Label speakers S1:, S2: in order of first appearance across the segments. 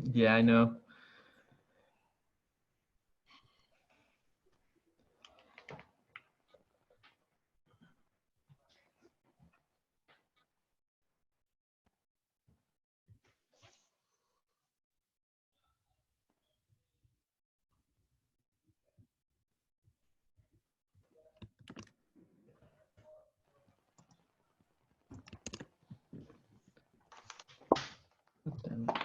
S1: Yeah, I know. Damn it.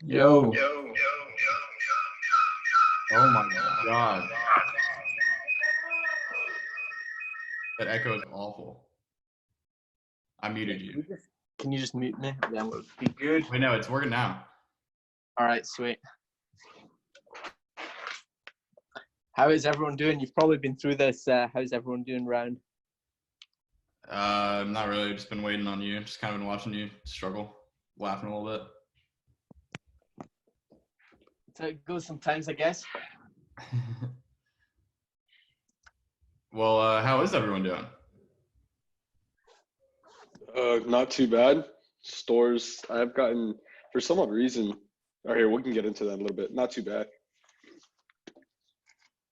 S2: Yo.
S1: Yo.
S2: Oh my God. That echo is awful. I muted you.
S3: Can you just mute me? Then we'll be good.
S2: Wait, no, it's working now.
S3: All right, sweet. How is everyone doing? You've probably been through this. How's everyone doing round?
S2: Not really. Just been waiting on you. Just kind of been watching you struggle, laughing a little
S3: So it goes sometimes, I guess.
S2: bit. Well, how is everyone doing?
S4: Not too bad. Stores, I've gotten, for some odd reason, here, we can get into that in a little bit. Not too bad.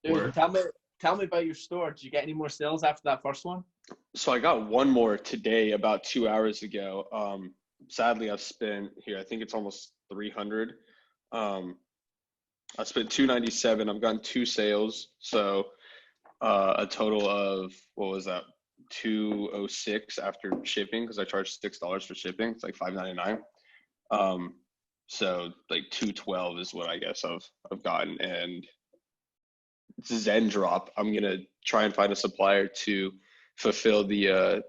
S3: Dude, tell me about your store. Did you get any more sales after that first one?
S4: So I got one more today about 2 hours ago. Sadly, I've spent here, I think it's almost 300. I spent 297. I've gotten 2 sales. So a total of, what was that? 206 after shipping, because I charged $6 for shipping. It's like $5.99. So like 212 is what I guess I've gotten. And Zen drop. I'm gonna try and find a supplier to fulfill the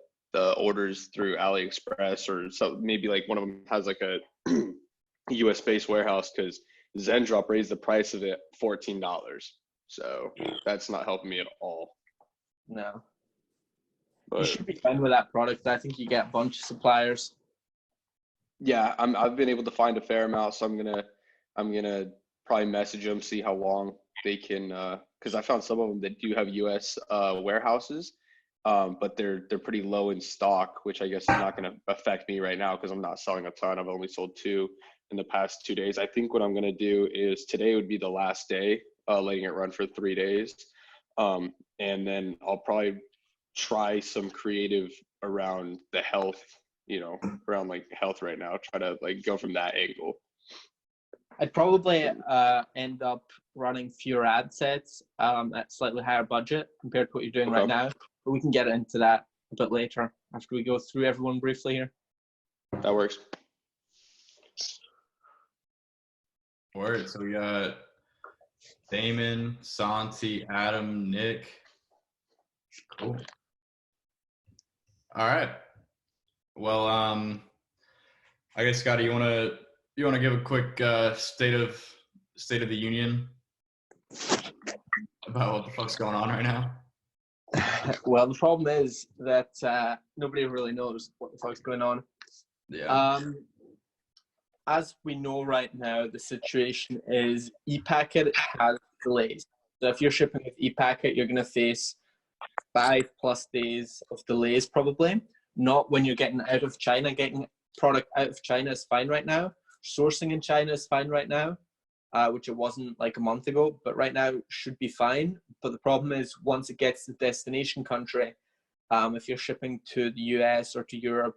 S4: orders through AliExpress, or so maybe like one of them has like a US based warehouse, because Zen drop raised the price of it $14. So that's not helping me at all.
S3: No.
S4: But
S3: You should be fine with that product. I think you get a bunch of suppliers.
S4: yeah, I've been able to find a fair amount, so I'm gonna probably message them, see how long they can, because I found some of them that do have US warehouses, but they're pretty low in stock, which I guess is not going to affect me right now because I'm not selling a ton. I've only sold 2 in the past 2 days. I think what I'm going to do is today would be the last day, letting it run for 3 days, and then I'll probably try some creative around the health, around like health right now. Try to like go from that angle.
S3: I'd probably end up running fewer ad sets at slightly higher budget compared to what you're doing right now. But we can get into that a bit later after we go through everyone briefly here.
S4: That works.
S2: Word. So we got Damon, Santi, Adam, Nick. Cool. All right. Well, I guess Scotty, you wanna give a quick state of the union about what the fuck's going on right now?
S3: Well, the problem is that nobody really knows what the fuck's going on.
S2: Yeah.
S3: As we know right now, the situation is ePacket has delays. So if you're shipping with ePacket, you're going to face 5+ days of delays probably. Not when you're getting out of China. Getting product out of China is fine right now. Sourcing in China is fine right now, which it wasn't like a month ago, but right now should be fine. But the problem is once it gets to the destination country, if you're shipping to the US or to Europe,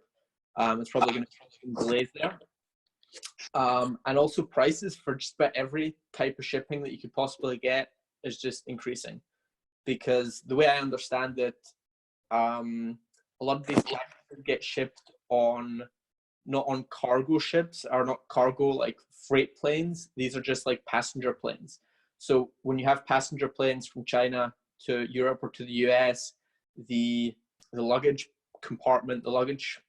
S3: it's probably going to be delays there. And also prices for just about every type of shipping that you could possibly get is just increasing, because the way I understand it, a lot of these packages get shipped on not on cargo ships, or not cargo like freight planes. These are just like passenger planes. So when you have passenger planes from China to Europe or to the US, the luggage compartment, the luggage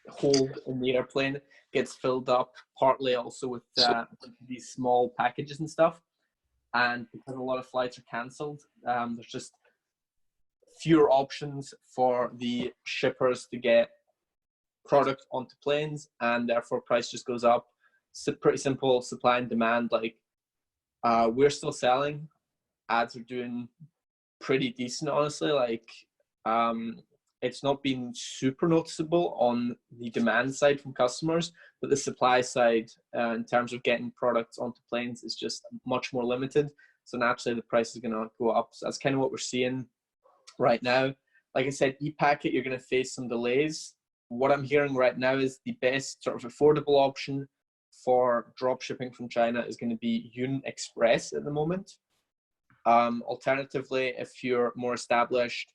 S3: hold in the airplane gets filled up partly also with these small packages and stuff. and because a lot of flights are cancelled, there's just fewer options for the shippers to get product onto planes, and therefore price just goes up. It's pretty simple supply and demand. Like, we're still selling. Ads are doing pretty decent, honestly. Like, it's not been super noticeable on the demand side from customers, but the supply side, in terms of getting products onto planes, is just much more limited. So naturally, the price is going to go up. So that's kind of what we're seeing right now. Like I said, ePacket, you're going to face some delays. What I'm hearing right now is the best sort of affordable option for drop shipping from China is going to be Express at the moment. Alternatively, if you're more established,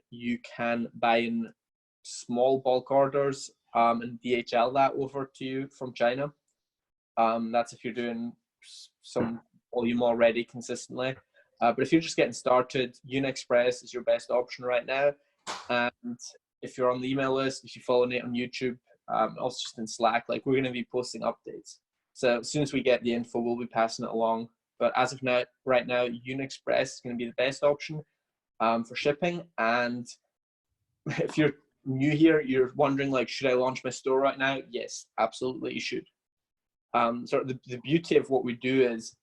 S3: you can buy in small bulk orders and DHL that over to you from China. That's if you're doing some volume already consistently. But if you're just getting started, Express is your best option right now. And if you're on the email list, if you follow Nate on YouTube, also just in Slack, like, we're going to be posting updates. So as soon as we get the info, we'll be passing it along. But as of now, right now, Express is going to be the best option for shipping. And if you're new here, you're wondering, like, should I launch my store right now? Yes, absolutely, you should. So the beauty of what we do is,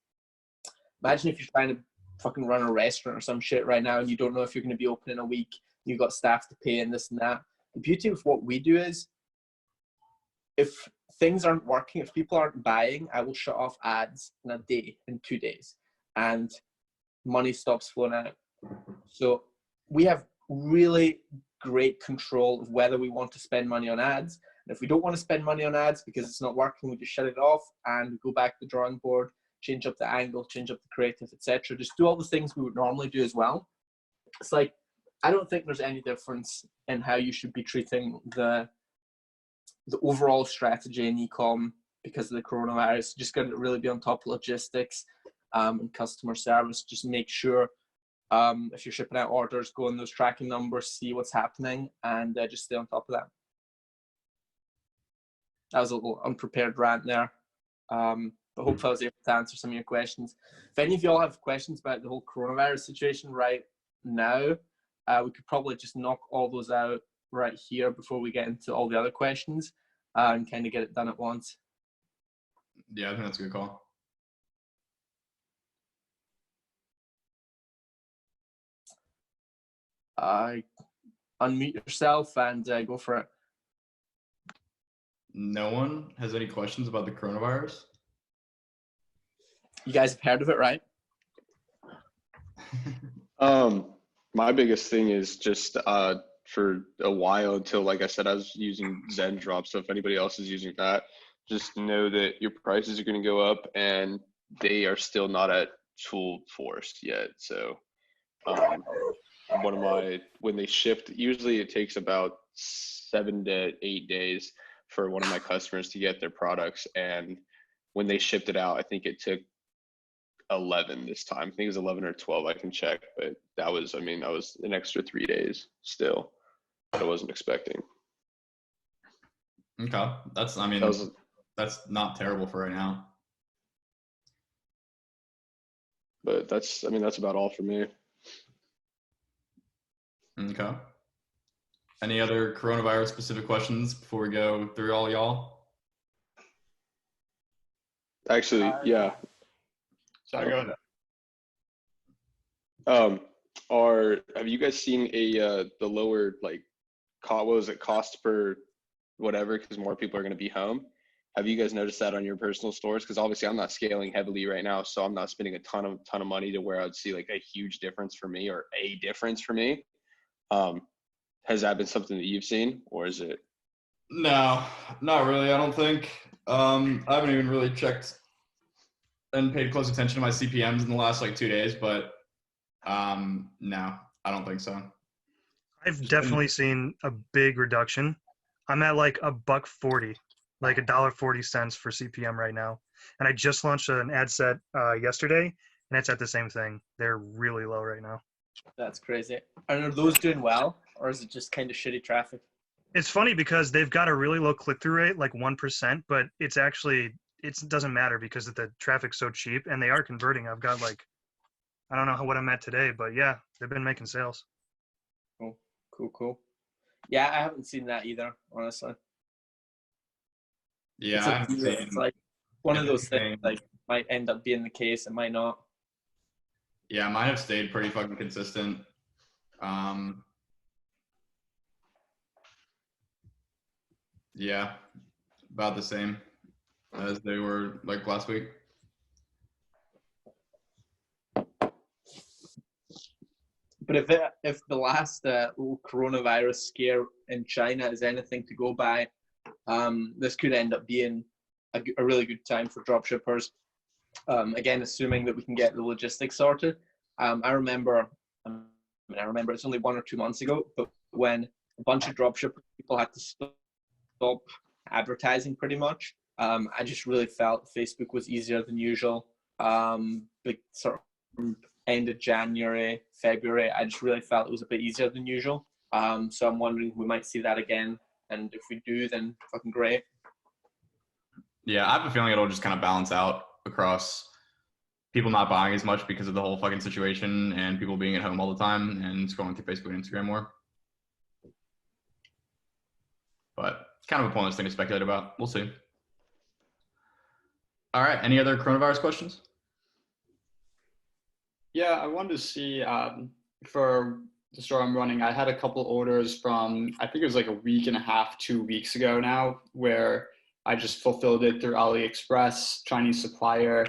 S3: imagine if you're trying to fucking run a restaurant or some shit right now and you don't know if you're going to be open in a week, you've got staff to pay and this and that. The beauty of what we do is, if things aren't working, if people aren't buying, I will shut off ads in a day, in 2 days, and money stops flowing out. So we have really great control of whether we want to spend money on ads. And if we don't want to spend money on ads because it's not working, we just shut it off and go back to the drawing board, change up the angle, change up the creative, etc. Just do all the things we would normally do as well. It's like, I don't think there's any difference in how you should be treating the overall strategy in e-com because of the coronavirus. Just got to really be on top of logistics and customer service. Just make sure if you're shipping out orders, go on those tracking numbers, see what's happening, and just stay on top of that. That was a little unprepared rant there. But hopefully I was able to answer some of your questions. If any of y'all have questions about the whole coronavirus situation right now, we could probably just knock all those out right here before we get into all the other questions and kind of get it done at once.
S2: Yeah, I think that's a good call.
S3: Unmute yourself and go for it.
S2: No one has any questions about the coronavirus?
S3: You guys have heard of it, right?
S4: My biggest thing is just for a while, until, like I said, I was using ZenDrop. So if anybody else is using that, just know that your prices are going to go up, and they are still not at full force yet. So when they shipped, usually it takes about 7 to 8 days for one of my customers to get their products. And when they shipped it out, I think it took 11 this time. I think it was 11 or 12. I can check, but that was an extra 3 days still that I wasn't expecting.
S2: Okay, that's not terrible for right now.
S4: But that's about all for me.
S2: Okay. Any other coronavirus specific questions before we go through all y'all?
S4: Actually, yeah.
S2: Sorry, go ahead.
S4: Have you guys seen the lower, like, what was it, cost per whatever, because more people are going to be home? Have you guys noticed that on your personal stores? Because obviously I'm not scaling heavily right now, so I'm not spending a ton of money to where I'd see like a huge difference for me, or a difference for me. Has that been something that you've seen, or is it?
S2: No, not really. I don't think. I haven't even really checked and paid close attention to my CPMs in the last like 2 days, but no, I don't think so.
S1: I've definitely seen a big reduction. I'm at like $1.40, like $1.40 for CPM right now. And I just launched an ad set yesterday, and it's at the same thing. They're really low right now.
S3: That's crazy. Are those doing well, or is it just kind of shitty traffic?
S1: It's funny because they've got a really low click-through rate, like 1%, but it's actually it doesn't matter because the traffic's so cheap and they are converting. I've got like, I don't know what I'm at today, but yeah, they've been making sales.
S3: Cool. Yeah, I haven't seen that either, honestly.
S2: Yeah, I haven't seen
S3: It's like one of those things,
S2: anything.
S3: like, might end up being the case, it might not.
S2: Yeah, mine have stayed pretty fucking consistent. Yeah, about the same as they were like last week.
S3: But if the last little coronavirus scare in China is anything to go by, this could end up being a really good time for dropshippers. Again, assuming that we can get the logistics sorted. I remember it's only 1 or 2 months ago, but when a bunch of dropship people had to stop advertising pretty much, I just really felt Facebook was easier than usual. Big sort of end of January, February, I just really felt it was a bit easier than usual. So I'm wondering if we might see that again. And if we do, then fucking great.
S2: Yeah, I have a feeling it'll just kind of balance out across people not buying as much because of the whole fucking situation and people being at home all the time and scrolling through Facebook and Instagram more. But it's kind of a pointless thing to speculate about. We'll see. All right. Any other coronavirus questions?
S5: Yeah, I wanted to see for the store I'm running, I had a couple orders from, I think it was like a week and a half, 2 weeks ago now, where I just fulfilled it through AliExpress, Chinese supplier,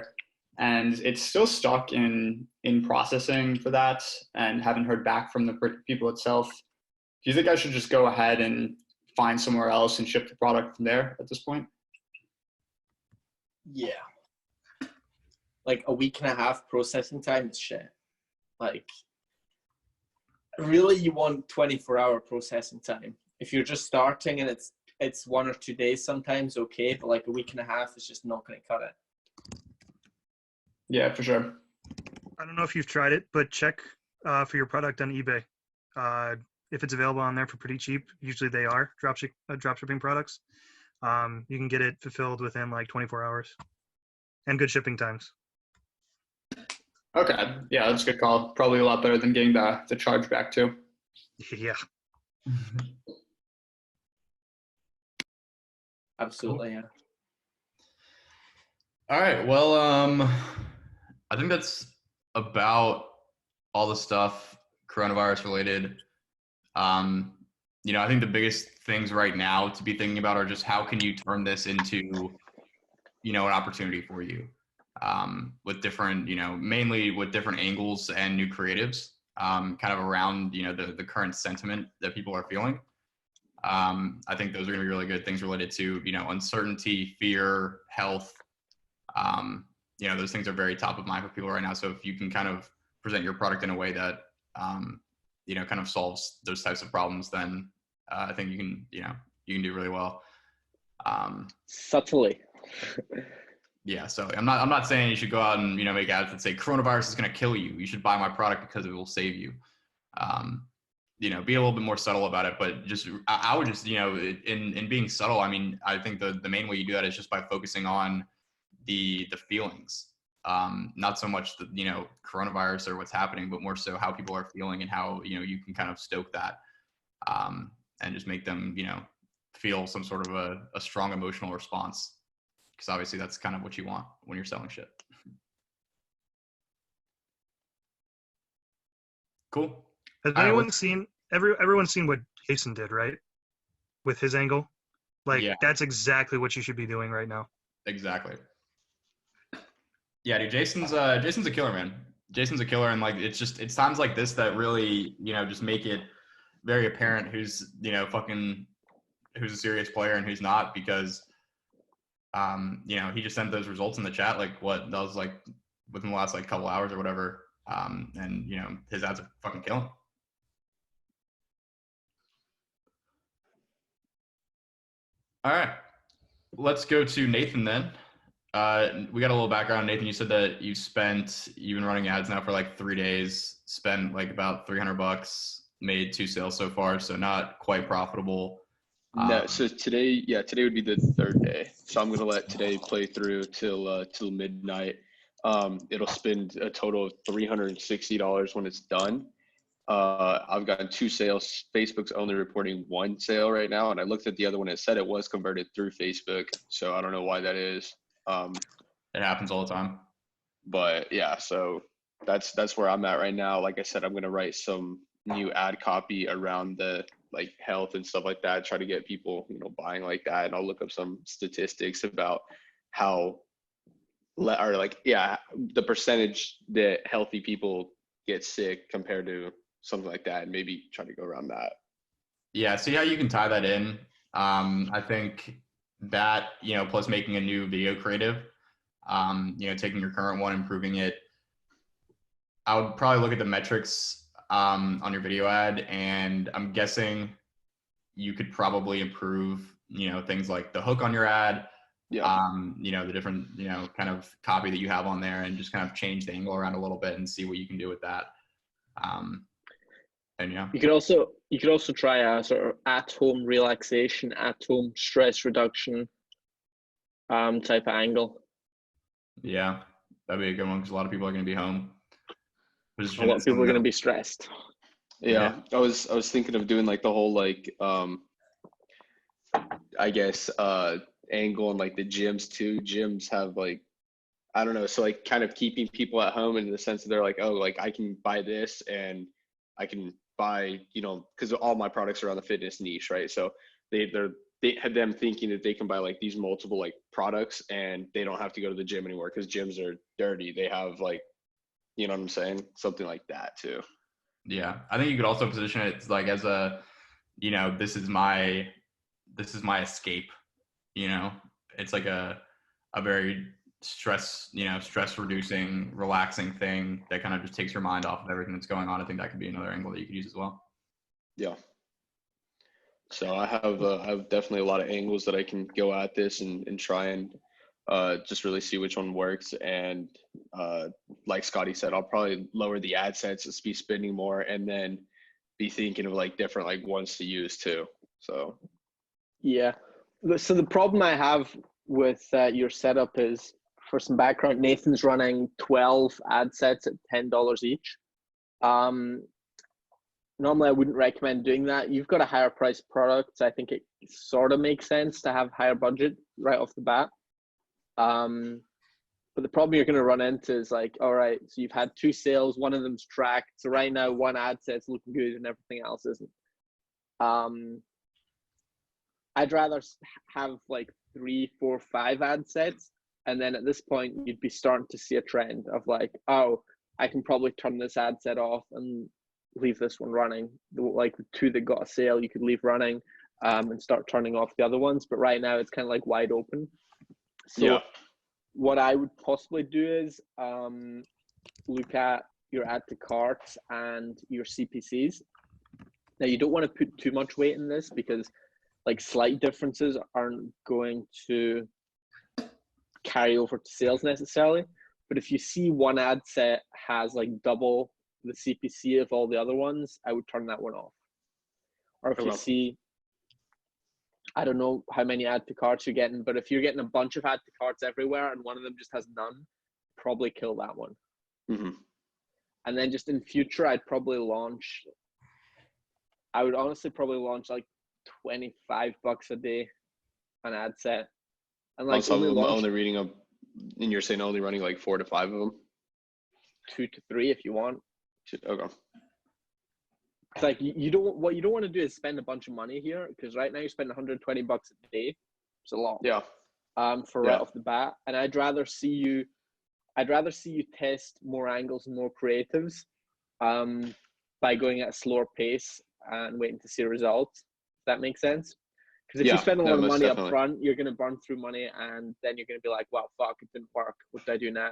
S5: and it's still stuck in processing for that and haven't heard back from the people itself. Do you think I should just go ahead and find somewhere else and ship the product from there at this point?
S3: Yeah. Like a week and a half processing time is shit. Like, really, you want 24-hour processing time. If you're just starting and it's 1 or 2 days sometimes, okay, but like a week and a half is just not going to cut it.
S5: Yeah, for sure.
S1: I don't know if you've tried it, but check for your product on eBay. If it's available on there for pretty cheap, usually they are dropshipping products. You can get it fulfilled within like 24 hours and good shipping times.
S5: Okay, yeah, that's a good call. Probably a lot better than getting the charge back too.
S1: Yeah.
S3: Absolutely, yeah.
S2: All right. Well, I think that's about all the stuff coronavirus related. I think the biggest things right now to be thinking about are just how can you turn this into, an opportunity for you, with different, mainly with different angles and new creatives, kind of around, the current sentiment that people are feeling. I think those are going to be really good things related to, uncertainty, fear, health. Those things are very top of mind for people right now. So if you can kind of present your product in a way that, kind of solves those types of problems, then I think you can do really well.
S4: Subtly.
S2: Yeah. So I'm not saying you should go out and, make ads that say coronavirus is going to kill you. You should buy my product because it will save you. Be a little bit more subtle about it, but I would just, in being subtle, I mean, I think the main way you do that is just by focusing on the feelings, not so much the, coronavirus or what's happening, but more so how people are feeling and how, you can kind of stoke that, and just make them, feel some sort of a strong emotional response. Because obviously that's kind of what you want when you're selling shit. Cool.
S1: Has anyone seen everyone's seen what Jason did, right? With his angle. Like, yeah. That's exactly what you should be doing right now.
S2: Exactly. Yeah, dude, Jason's a killer, man. Jason's a killer, and like it's times like this that really, just make it very apparent who's a serious player and who's not, because he just sent those results in the chat like that was like within the last like couple hours or whatever. And his ads are fucking killing. All right, let's go to Nathan then. We got a little background. Nathan, you said that you've been running ads now for like 3 days, spent like about $300, made 2 sales so far, so not quite profitable.
S4: No, so today would be the third day. So I'm gonna let today play through till midnight. It'll spend a total of $360 when it's done. I've gotten 2 sales. Facebook's only reporting 1 sale right now, and I looked at the other one. It said it was converted through Facebook, so I don't know why that is.
S2: It happens all the time.
S4: But yeah, so that's where I'm at right now. Like I said, I'm gonna write some new ad copy around the like health and stuff like that. Try to get people, buying like that, and I'll look up some statistics about how the percentage that healthy people get sick compared to something like that, and maybe try to go around that.
S2: Yeah, see how you can tie that in. I think that, plus making a new video creative, taking your current one, improving it. I would probably look at the metrics on your video ad, and I'm guessing you could probably improve, things like the hook on your ad, the different, kind of copy that you have on there, and just kind of change the angle around a little bit and see what you can do with that. And yeah,
S3: you could also try a sort of at-home relaxation, at-home stress reduction type of angle.
S2: Yeah, that'd be a good one because a lot of people are going to be home.
S3: A lot of people are going to be stressed.
S4: Yeah, I was thinking of doing like the whole I guess angle and like the gyms too. Gyms have like, I don't know, so like kind of keeping people at home in the sense that they're like, oh, like I can buy this and I can buy, because all my products are on the fitness niche, right? So they have them thinking that they can buy like these multiple like products and they don't have to go to the gym anymore because gyms are dirty. They have like, you know what I'm saying? Something like that too.
S2: Yeah, I think you could also position it like as a, this is my escape. It's like a very stress reducing, relaxing thing that kind of just takes your mind off of everything that's going on. I think that could be another angle that you could use as well.
S4: Yeah. So I have definitely a lot of angles that I can go at this and try and just really see which one works. And like Scotty said, I'll probably lower the ad sets, just be spending more, and then be thinking of like different like ones to use too. So
S3: yeah. So the problem I have with your setup is, for some background, Nathan's running 12 ad sets at $10 each. Normally I wouldn't recommend doing that. You've got a higher priced product, so I think it sort of makes sense to have higher budget right off the bat. But the problem you're going to run into is like, all right, so you've had 2 sales, one of them's tracked. So right now, one ad set's looking good and everything else isn't. I'd rather have like 3, 4, 5 ad sets. And then at this point, you'd be starting to see a trend of like, oh, I can probably turn this ad set off and leave this one running. Like the 2 that got a sale, you could leave running and start turning off the other ones. But right now, it's kind of like wide open. So what I would possibly do is look at your add to carts and your CPCs. Now, you don't want to put too much weight in this because like slight differences aren't going to carry over to sales necessarily. But if you see one ad set has like double the CPC of all the other ones, I would turn that one off. Or if you see, I don't know how many add to carts you're getting, but if you're getting a bunch of add to carts everywhere and one of them just has none, probably kill that one.
S4: Mm-hmm.
S3: And then just in future, I would honestly probably launch like $25 a day an ad set. And like
S4: only reading up, and you're saying only running like 4 to 5 of them?
S3: 2 to 3 if you want.
S4: Okay.
S3: It's like what you don't want to do is spend a bunch of money here, because right now you spend $120 a day. It's a lot.
S4: Yeah.
S3: Right off the bat. And I'd rather see you test more angles and more creatives by going at a slower pace and waiting to see results. If that makes sense. Because if you spend a lot of money up front, you're going to burn through money, and then you're going to be like, wow, fuck, it didn't work. What do I do now?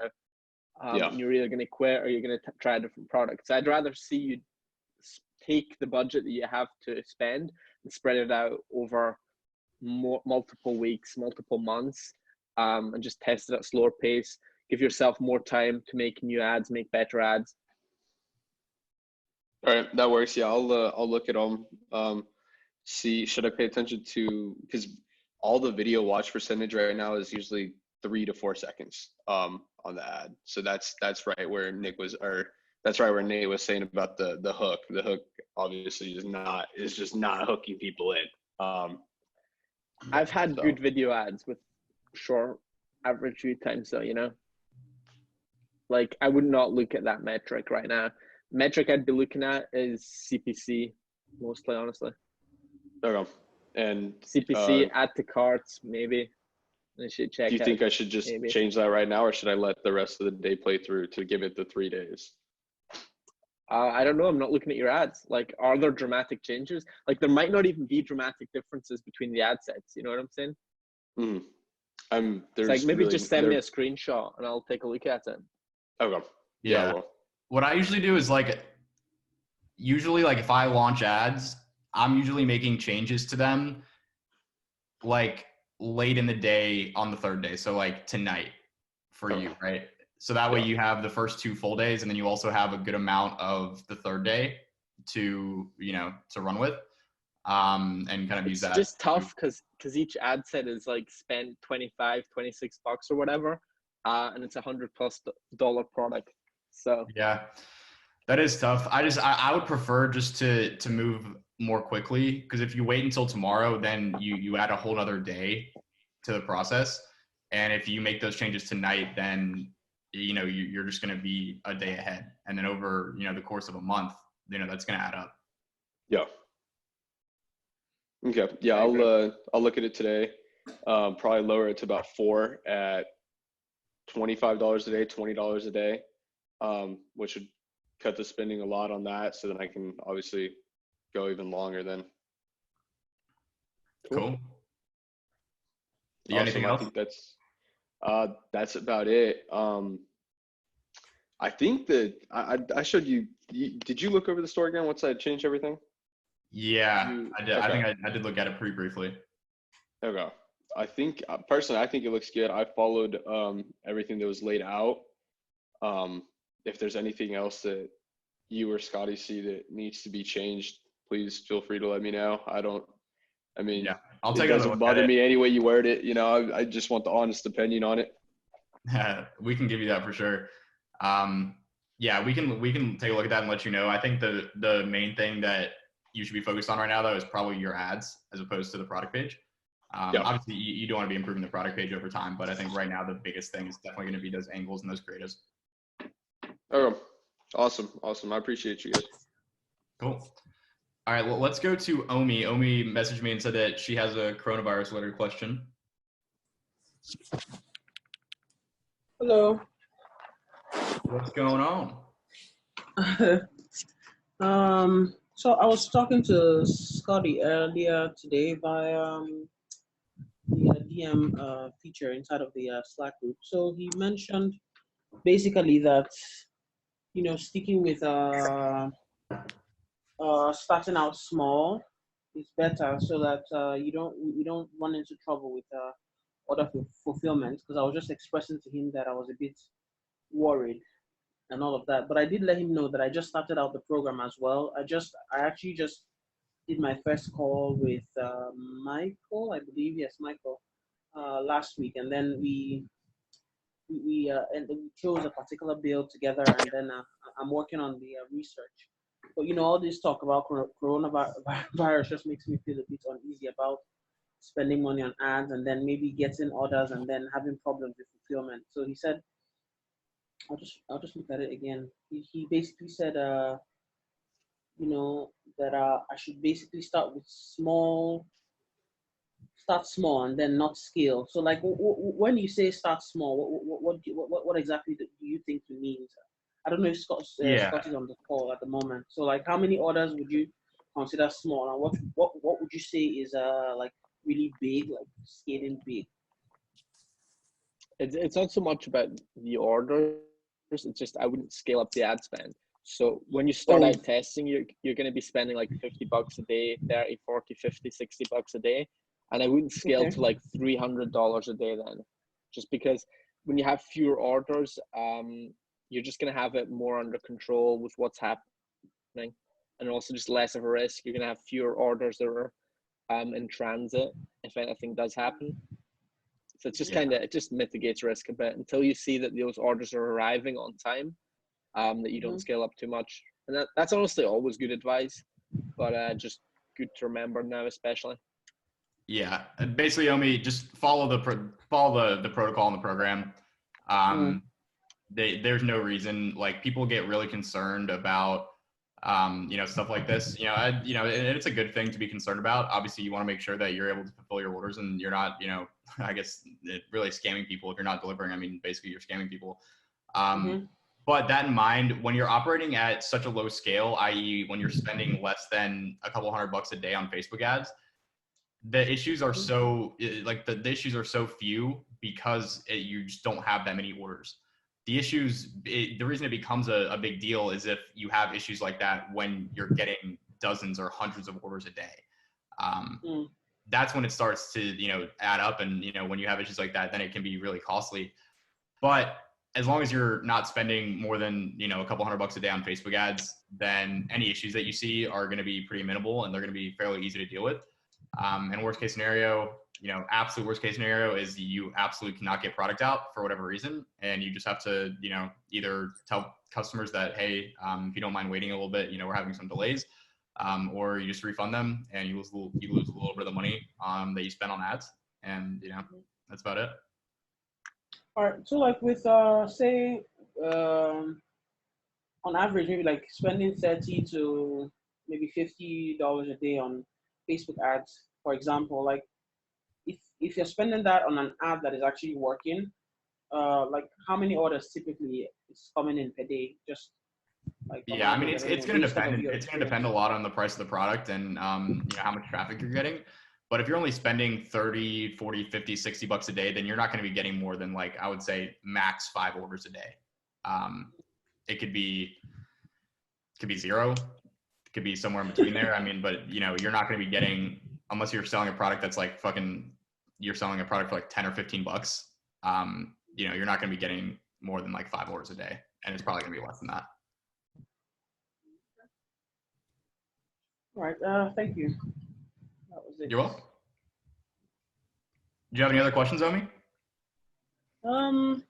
S3: And you're either going to quit or you're going to try a different product. So I'd rather see you take the budget that you have to spend and spread it out over multiple weeks, multiple months, and just test it at a slower pace. Give yourself more time to make new ads, make better ads.
S4: All right, that works. Yeah, I'll look at them. See, should I pay attention to, because all the video watch percentage right now is usually 3 to 4 seconds on the ad. So that's right where Nate was saying about the hook. The hook obviously is just not hooking people in.
S3: I've had good video ads with short average view time, so like I would not look at that metric right now. Metric I'd be looking at is CPC mostly, honestly.
S4: Okay. And
S3: CPC, add to carts, maybe. I should check.
S4: Do you think I should just change that right now, or should I let the rest of the day play through to give it the 3 days?
S3: I don't know. I'm not looking at your ads. Like, are there dramatic changes? Like, there might not even be dramatic differences between the ad sets. You know what I'm saying?
S4: Mm-hmm.
S3: It's like maybe just send me a screenshot and I'll take a look at it.
S4: Okay.
S2: Yeah. What I usually do is like if I launch ads, I'm usually making changes to them like late in the day on the third day. So like tonight for you, right? So that way you have the first 2 full days and then you also have a good amount of the third day to run with. And kind of use that. It's
S3: just tough because each ad set is like spend $25, $26 or whatever. And it's $100+ product. So
S2: yeah, that is tough. I would prefer just to move more quickly, because if you wait until tomorrow, then you add a whole other day to the process. And if you make those changes tonight, then you're just going to be a day ahead. And then over the course of a month, that's going to add up.
S4: Yeah. Okay. Yeah, I'll look at it today. Probably lower it to about 4 at $25 a day, $20 a day, which would cut the spending a lot on that. So then I can obviously go even longer then.
S2: Cool. You got anything else?
S4: I think that's about it. I think that I showed you. Did you look over the store again once I changed everything?
S2: Yeah, I did. Okay. I think I did look at it pretty briefly.
S4: Okay. I think personally, I think it looks good. I followed everything that was laid out. If there's anything else that you or Scotty see that needs to be changed, please feel free to let me know.
S2: Yeah, I'll take
S4: it doesn't bother me any way you word it. I just want the honest opinion on it.
S2: We can give you that for sure. Yeah, we can take a look at that and let you know. I think the main thing that you should be focused on right now, though, is probably your ads as opposed to the product page. Obviously, you don't want to be improving the product page over time, but I think right now the biggest thing is definitely going to be those angles and those creatives.
S4: Oh, awesome. I appreciate you guys.
S2: Cool. All right, well, let's go to Omi. Omi messaged me and said that she has a coronavirus-related question.
S6: Hello.
S2: What's going on?
S6: So I was talking to Scotty earlier today via the DM feature inside of the Slack group. So he mentioned basically that sticking with starting out small is better, so that you don't run into trouble with order fulfillment. Because I was just expressing to him that I was a bit worried and all of that, but I did let him know that I just started out the program as well. I actually just did my first call with Michael, I believe, yes, Michael, last week, and then we chose a particular build together, and then I'm working on the research. But all this talk about coronavirus just makes me feel a bit uneasy about spending money on ads and then maybe getting orders and then having problems with fulfillment. So he said, I'll just look at it again. He basically said, that I should basically start small and then not scale. So like, when you say start small, what exactly do you think it means? I don't know if Scott is on the call at the moment. So like, how many orders would you consider small, and what would you say is like really big, like scaling big?
S3: It's not so much about the orders. It's just I wouldn't scale up the ad spend. So when you start out testing, you're going to be spending like $50 a day, 30, 40, 50, $60 a day. And I wouldn't scale to like $300 a day then, just because when you have fewer orders, you're just going to have it more under control with what's happening, and also just less of a risk. You're going to have fewer orders that are in transit if anything does happen. So it's just
S2: Yeah.
S3: it just mitigates risk a bit until you see that those orders are arriving on time, that you don't scale up too much. And that's honestly always good advice, but just good to remember now, especially.
S2: Yeah, basically, Omi, just follow the protocol in the program. There's no reason, like, people get really concerned about stuff like this. And it's a good thing to be concerned about. Obviously, you want to make sure that you're able to fulfill your orders and you're not, I guess, really scamming people if you're not delivering. I mean, basically, you're scamming people. But that in mind, when you're operating at such a low scale, i.e., when you're spending less than a couple $100 a day on Facebook ads, the issues are so the issues are so few because you just don't have that many orders. The reason it becomes a big deal is if you have issues like that when you're getting dozens or hundreds of orders a day. That's when it starts to add up, and when you have issues like that, then it can be really costly. But as long as you're not spending more than a couple $100 a day on Facebook ads, then any issues that you see are going to be pretty minimal, and they're going to be fairly easy to deal with. And worst case scenario, absolute worst case scenario is you absolutely cannot get product out for whatever reason, and you just have to either tell customers that, hey, if you don't mind waiting a little bit, we're having some delays, or you just refund them and you lose a little bit of the money that you spent on ads, and that's about it.
S6: All right. So like with say on average maybe like spending $30 to maybe $50 a day on Facebook ads, for example, like if you're spending that on an ad that is actually working, like how many orders typically is coming in per day? Just like
S2: I mean, it's going to depend. It's going to depend a lot on the price of the product and how much traffic you're getting. But if you're only spending 30, 40, 50, $60 a day, then you're not going to be getting more than, like, I would say max 5 orders a day. It could be 0. It could be somewhere in between there. I mean, but you're not going to be getting, unless you're selling a product that's like you're selling a product for like 10 or 15 bucks. You're not going to be getting more than like 5 orders a day, and it's probably going to be less than that.
S6: All right. Thank you. That was it.
S2: You're welcome. Do you have any other questions on me?
S6: No.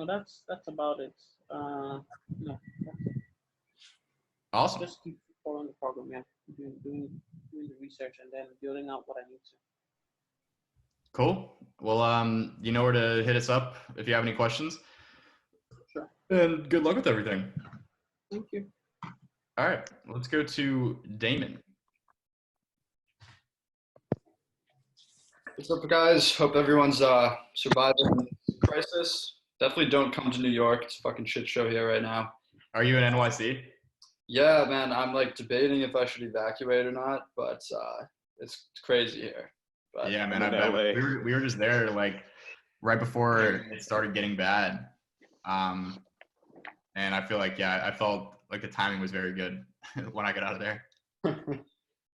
S6: That's about it. No. That's it.
S2: Awesome.
S6: Just keep following the program. Yeah, doing the research and then building out what I need to.
S2: Cool. Well, you know where to hit us up if you have any questions.
S6: Sure.
S2: And good luck with everything.
S6: Thank you.
S2: All right, let's go to Damon.
S5: What's up, guys? Hope everyone's surviving this crisis. Definitely don't come to New York. It's a fucking shit show here right now.
S2: Are you in NYC?
S5: Yeah, man. I'm like debating if I should evacuate or not, but it's crazy here. But
S2: Yeah, man. I bet we were just there like right before it started getting bad, and I feel like I felt like the timing was very good when I got out of there.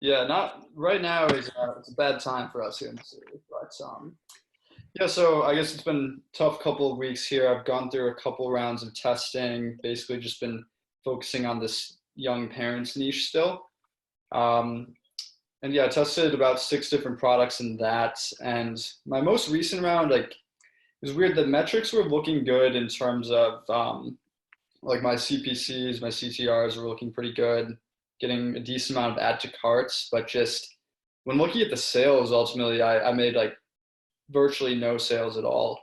S5: Yeah, not right now. It's a bad time for us here in the city, but yeah. So I guess it's been a tough couple of weeks here. I've gone through a couple rounds of testing. Basically, just been focusing on this young parents niche still. And yeah, I tested about 6 different products in that. And my most recent round, like, it was weird. The metrics were looking good in terms of like my CPCs, my CTRs were looking pretty good, getting a decent amount of add to carts. But just when looking at the sales, ultimately, I made like virtually no sales at all.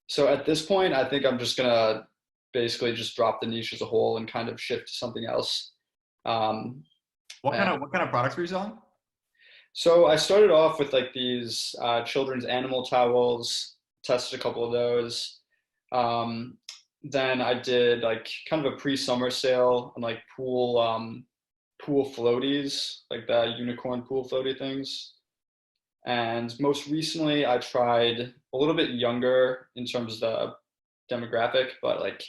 S5: So at this point, I think I'm just gonna basically just drop the niche as a whole and kind of shift to something else.
S2: What kind of products were you selling?
S5: So I started off with like these children's animal towels, tested a couple of those. Then I did like kind of a pre-summer sale on like pool floaties, like the unicorn pool floaty things. And most recently I tried a little bit younger in terms of the demographic, but like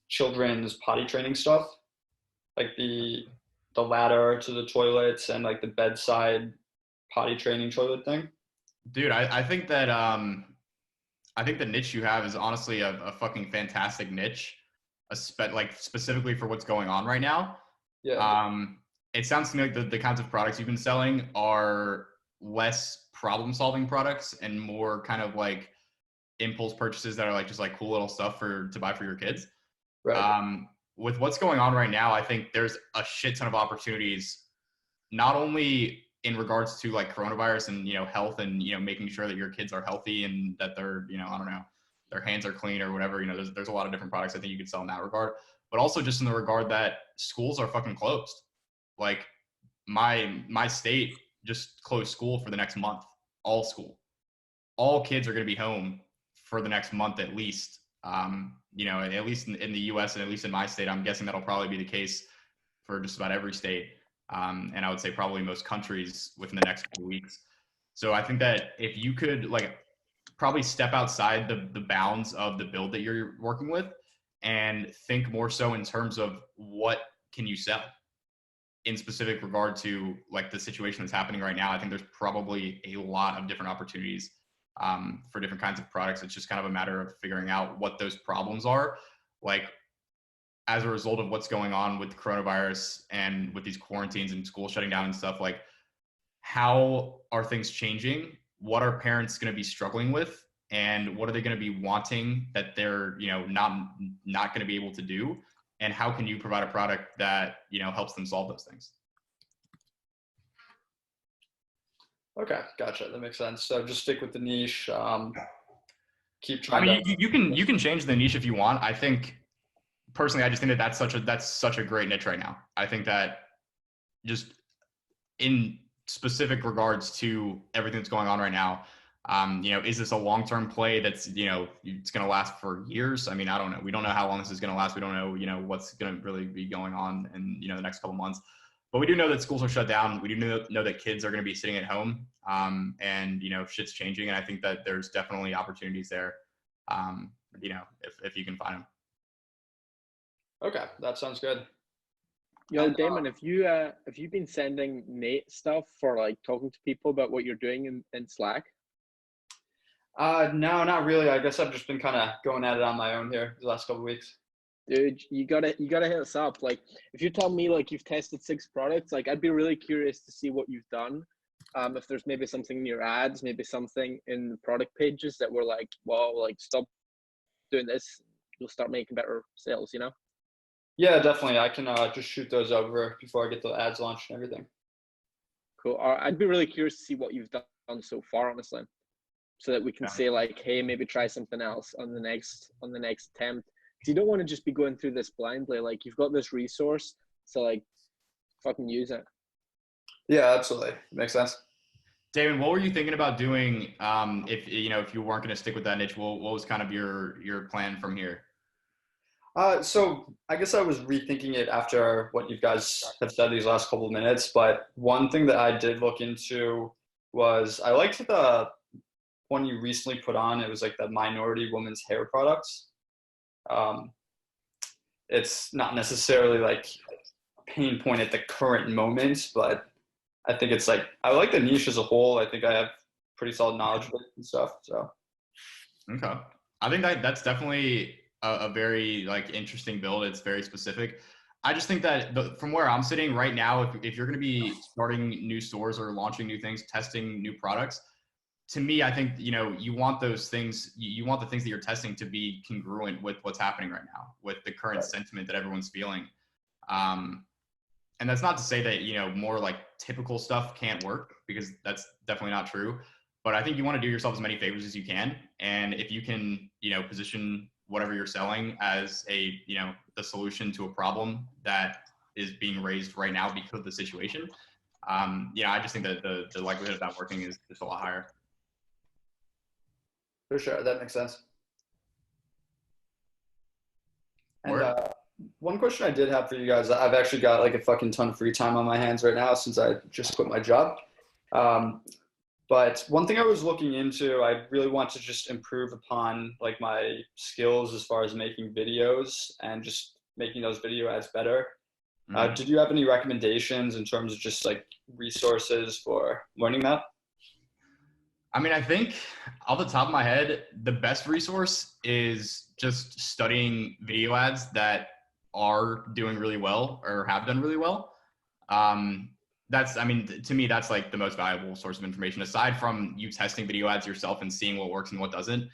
S5: children's potty training stuff, like the ladder to the toilets and like the bedside potty training toilet thing.
S2: Dude, I think that I think the niche you have is honestly a fucking fantastic niche, like specifically for what's going on right now.
S5: Yeah.
S2: it sounds to me like the kinds of products you've been selling are less problem-solving products and more kind of like impulse purchases that are like just like cool little stuff to buy for your kids.
S5: Right.
S2: With what's going on right now, I think there's a shit ton of opportunities, not only in regards to like coronavirus and, health and, making sure that your kids are healthy and that they're, I don't know, their hands are clean or whatever, there's a lot of different products I think you could sell in that regard, but also just in the regard that schools are fucking closed. Like my state just closed school for the next month, all school. All kids are going to be home for the next month at least. At least in the U.S. and at least in my state, I'm guessing that'll probably be the case for just about every state. And I would say probably most countries within the next few weeks. So I think that if you could like probably step outside the bounds of the build that you're working with and think more so in terms of what can you sell in specific regard to like the situation that's happening right now, I think there's probably a lot of different opportunities for different kinds of products. It's just kind of a matter of figuring out what those problems are. Like as a result of what's going on with the coronavirus and with these quarantines and school shutting down and stuff, like how are things changing? What are parents going to be struggling with? And what are they going to be wanting that they're, not going to be able to do? And how can you provide a product that, helps them solve those things?
S5: Okay, gotcha. That makes sense. So just stick with the niche. Keep
S2: I
S5: trying.
S2: mean, you can change the niche if you want. I think personally, I just think that that's such a great niche right now. I think that just in specific regards to everything that's going on right now, is this a long-term play that's, it's going to last for years? I mean, I don't know. We don't know how long this is going to last. We don't know, what's going to really be going on in, the next couple months. But we do know that schools are shut down. We do know that kids are going to be sitting at home, and, shit's changing. And I think that there's definitely opportunities there, if you can find them.
S5: Okay, that sounds good.
S3: Yo, Damon, if you've been sending Nate stuff for like talking to people about what you're doing in Slack?
S5: No, not really. I guess I've just been kind of going at it on my own here the last couple of weeks.
S3: Dude, you gotta hit us up. Like, if you tell me like you've tested 6 products, like I'd be really curious to see what you've done. If there's maybe something in your ads, maybe something in the product pages that were like, well, like stop doing this, you'll start making better sales,
S5: Yeah, definitely. I can just shoot those over before I get the ads launched and everything.
S3: Cool. I'd be really curious to see what you've done so far, honestly, so that we can say like, hey, maybe try something else on the next attempt. Because you don't want to just be going through this blindly. Like you've got this resource, so like, fucking use it.
S5: Yeah, absolutely. Makes sense.
S2: Damon, what were you thinking about doing if you weren't going to stick with that niche? What was kind of your plan from here?
S5: So I guess I was rethinking it after what you guys have said these last couple of minutes. But one thing that I did look into was I liked the one you recently put on. It was like the minority women's hair products. It's not necessarily like a pain point at the current moment, but I think it's like, I like the niche as a whole. I think I have pretty solid knowledge of it and stuff. So.
S2: Okay. I think that's definitely a very like interesting build. It's very specific. I just think that from where I'm sitting right now, if you're going to be starting new stores or launching new things, testing new products, to me, I think, you want those things, you want the things that you're testing to be congruent with what's happening right now, with the current sentiment that everyone's feeling. And that's not to say that, more like typical stuff can't work, because that's definitely not true. But I think you want to do yourself as many favors as you can. And if you can, position whatever you're selling as the solution to a problem that is being raised right now because of the situation, I just think that the likelihood of that working is just a lot higher.
S5: For sure, that makes sense. And one question I did have for you guys, I've actually got like a fucking ton of free time on my hands right now since I just quit my job. But one thing I was looking into, I really want to just improve upon like my skills as far as making videos and just making those video ads better. Did you have any recommendations in terms of just like resources for learning that?
S2: I mean, I think off the top of my head, the best resource is just studying video ads that are doing really well or have done really well. That's, I mean, to me, that's like the most valuable source of information. Aside from you testing video ads yourself and seeing what works and what doesn't,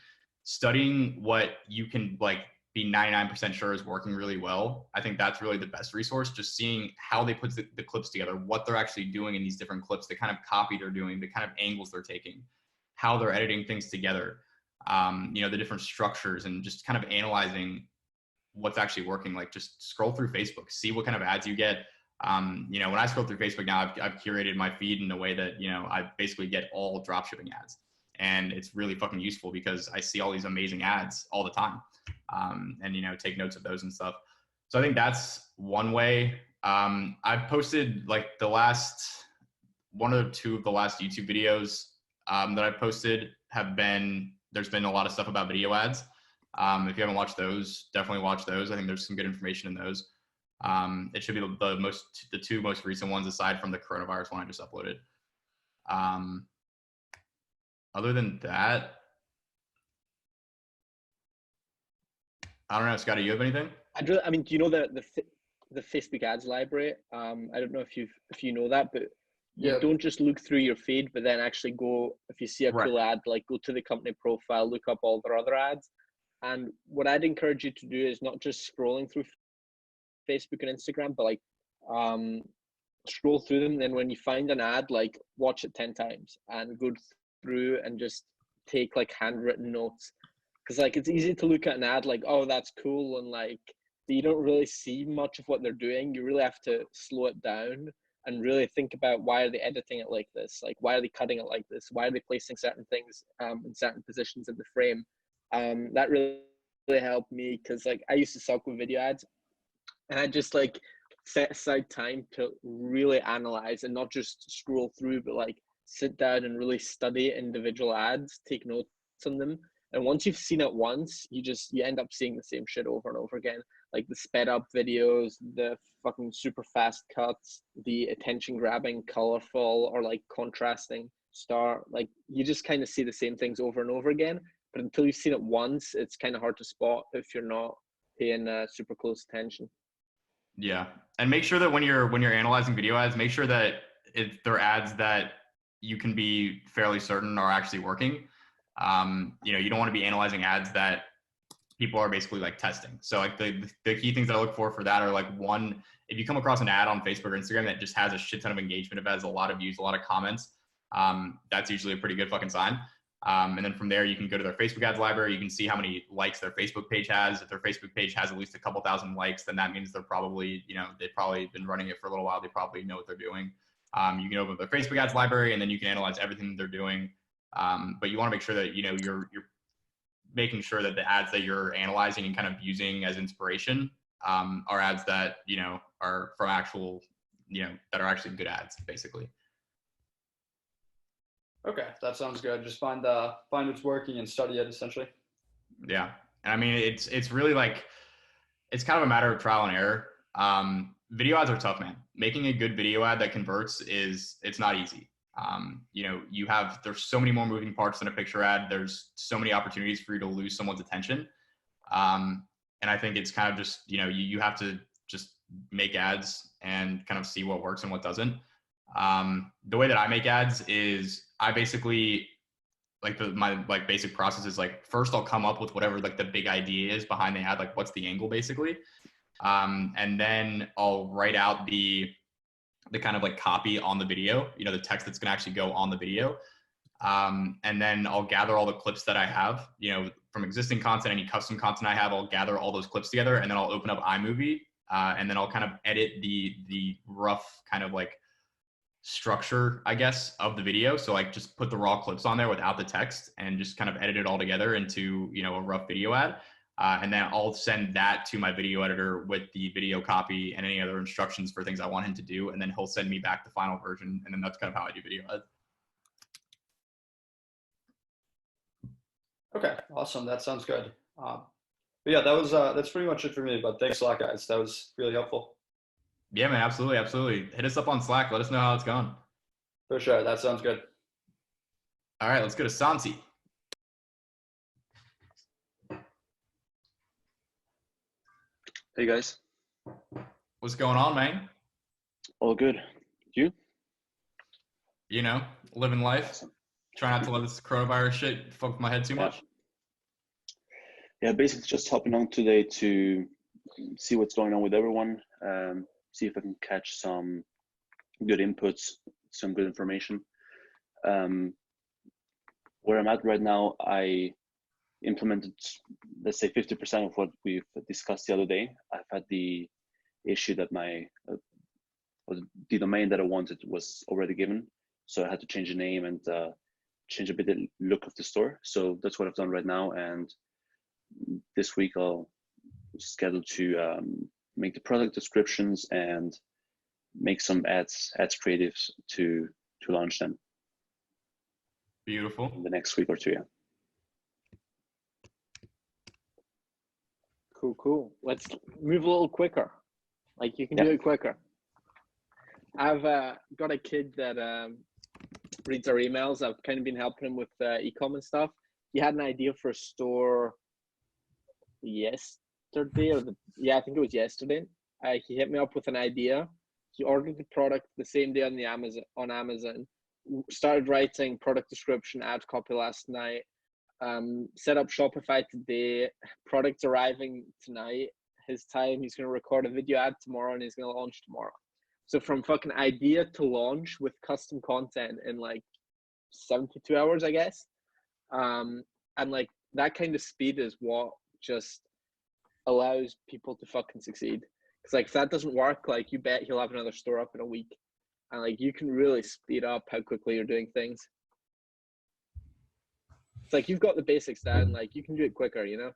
S2: studying what you can like be 99% sure is working really well. I think that's really the best resource. Just seeing how they put the clips together, what they're actually doing in these different clips, the kind of copy they're doing, the kind of angles they're taking, how they're editing things together, you know, the different structures, and just kind of analyzing what's actually working. Like just scroll through Facebook, see what kind of ads you get. You know, when I scroll through Facebook now, I've curated my feed in a way that, you know, I basically get all dropshipping ads. And it's really fucking useful because I see all these amazing ads all the time. And, you know, take notes of those and stuff. So I think that's one way. I've posted like the last one or two of the last YouTube videos that I've posted have been, there's been a lot of stuff about video ads. If you haven't watched those, definitely watch those. I think there's some good information in those. It should be the two most recent ones aside from the coronavirus one I just uploaded. Other than that, I don't know. Scott, do you have anything?
S3: I mean, do you know the Facebook ads library? I don't know if you know that, but you don't just look through your feed, but then actually go, if you see a cool ad, like go to the company profile, look up all their other ads. And what I'd encourage you to do is not just scrolling through Facebook and Instagram, but like scroll through them. Then when you find an ad, like watch it 10 times and go through and just take like handwritten notes. Because like it's easy to look at an ad like, oh, that's cool, and like you don't really see much of what they're doing. You really have to slow it down and really think about, why are they editing it like this? Like, why are they cutting it like this? Why are they placing certain things in certain positions in the frame? That really helped me, because like I used to suck with video ads, and I just like set aside time to really analyze and not just scroll through, but like sit down and really study individual ads, take notes on them. And once you've seen it once, you end up seeing the same shit over and over again. Like the sped up videos, the fucking super fast cuts, the attention grabbing, colorful or like contrasting star. Like you just kind of see the same things over and over again. But until you've seen it once, it's kind of hard to spot if you're not paying super close attention.
S2: Yeah, and make sure that when you're analyzing video ads, make sure that they're ads that you can be fairly certain are actually working. You know, you don't want to be analyzing ads that people are basically like testing. So like the key things that I look for that are like, one, if you come across an ad on Facebook or Instagram that just has a shit ton of engagement, if it has a lot of views, a lot of comments, that's usually a pretty good fucking sign. And then from there, you can go to their Facebook ads library. You can see how many likes their Facebook page has. If their Facebook page has at least a couple thousand likes, then that means they're probably, you know, they've probably been running it for a little while. They probably know what they're doing. You can open up their Facebook ads library, and then you can analyze everything they're doing. But you want to make sure that, you know, you're making sure that the ads that you're analyzing and kind of using as inspiration are ads that, you know, are from actual, you know, that are actually good ads, basically.
S5: Okay, that sounds good. Just find what's working and study it, essentially.
S2: Yeah, and I mean, it's really like, it's kind of a matter of trial and error. Video ads are tough, man. Making a good video ad that converts it's not easy. You know, there's so many more moving parts than a picture ad. There's so many opportunities for you to lose someone's attention. And I think it's kind of just, you know, you have to just make ads and kind of see what works and what doesn't. The way that I make ads is I basically my basic process is like, first I'll come up with whatever like the big idea is behind the ad, like what's the angle basically. And then I'll write out the kind of like copy on the video, you know, the text that's going to actually go on the video. And then I'll gather all the clips that I have, you know, from existing content, any custom content I have, I'll gather all those clips together, and then I'll open up iMovie, and then I'll kind of edit the rough kind of like structure, I guess, of the video. So like just put the raw clips on there without the text and just kind of edit it all together into, you know, a rough video ad. And then I'll send that to my video editor with the video copy and any other instructions for things I want him to do. And then he'll send me back the final version. And then that's kind of how I do video ads.
S5: Okay, awesome. That sounds good. But yeah, that's pretty much it for me. But thanks a lot, guys. That was really helpful.
S2: Yeah, man, absolutely, absolutely. Hit us up on Slack. Let us know how it's going.
S5: For sure. That sounds good.
S2: All right, let's go to Santi.
S7: Hey guys.
S2: What's going on, man?
S7: All good. You?
S2: You know, living life.
S7: Awesome.
S2: Try not to let this coronavirus shit fuck with my head too much.
S7: Yeah, basically just hopping on today to see what's going on with everyone. See if I can catch some good inputs, some good information. Where I'm at right now, I implemented, let's say, 50% of what we've discussed the other day. I've had the issue that my the domain that I wanted was already given, so I had to change the name and change a bit the look of the store. So that's what I've done right now, and this week I'll schedule to make the product descriptions and make some ads creatives to launch them.
S2: Beautiful.
S7: In the next week or two. Yeah.
S3: Cool. Let's move a little quicker. Like, you can do it quicker. I've got a kid that reads our emails. I've kind of been helping him with e-com and stuff. He had an idea for a store yesterday, I think it was yesterday. He hit me up with an idea. He ordered the product the same day on Amazon. Started writing product description, ad copy last night. Set up Shopify today. Product arriving tonight. His time. He's gonna record a video ad tomorrow, and he's gonna launch tomorrow. So from fucking idea to launch with custom content in like 72 hours, I guess. And like that kind of speed is what just allows people to fucking succeed. Because like if that doesn't work, like you bet he'll have another store up in a week. And like you can really speed up how quickly you're doing things. It's like you've got the basics down, like you can do it quicker, you know?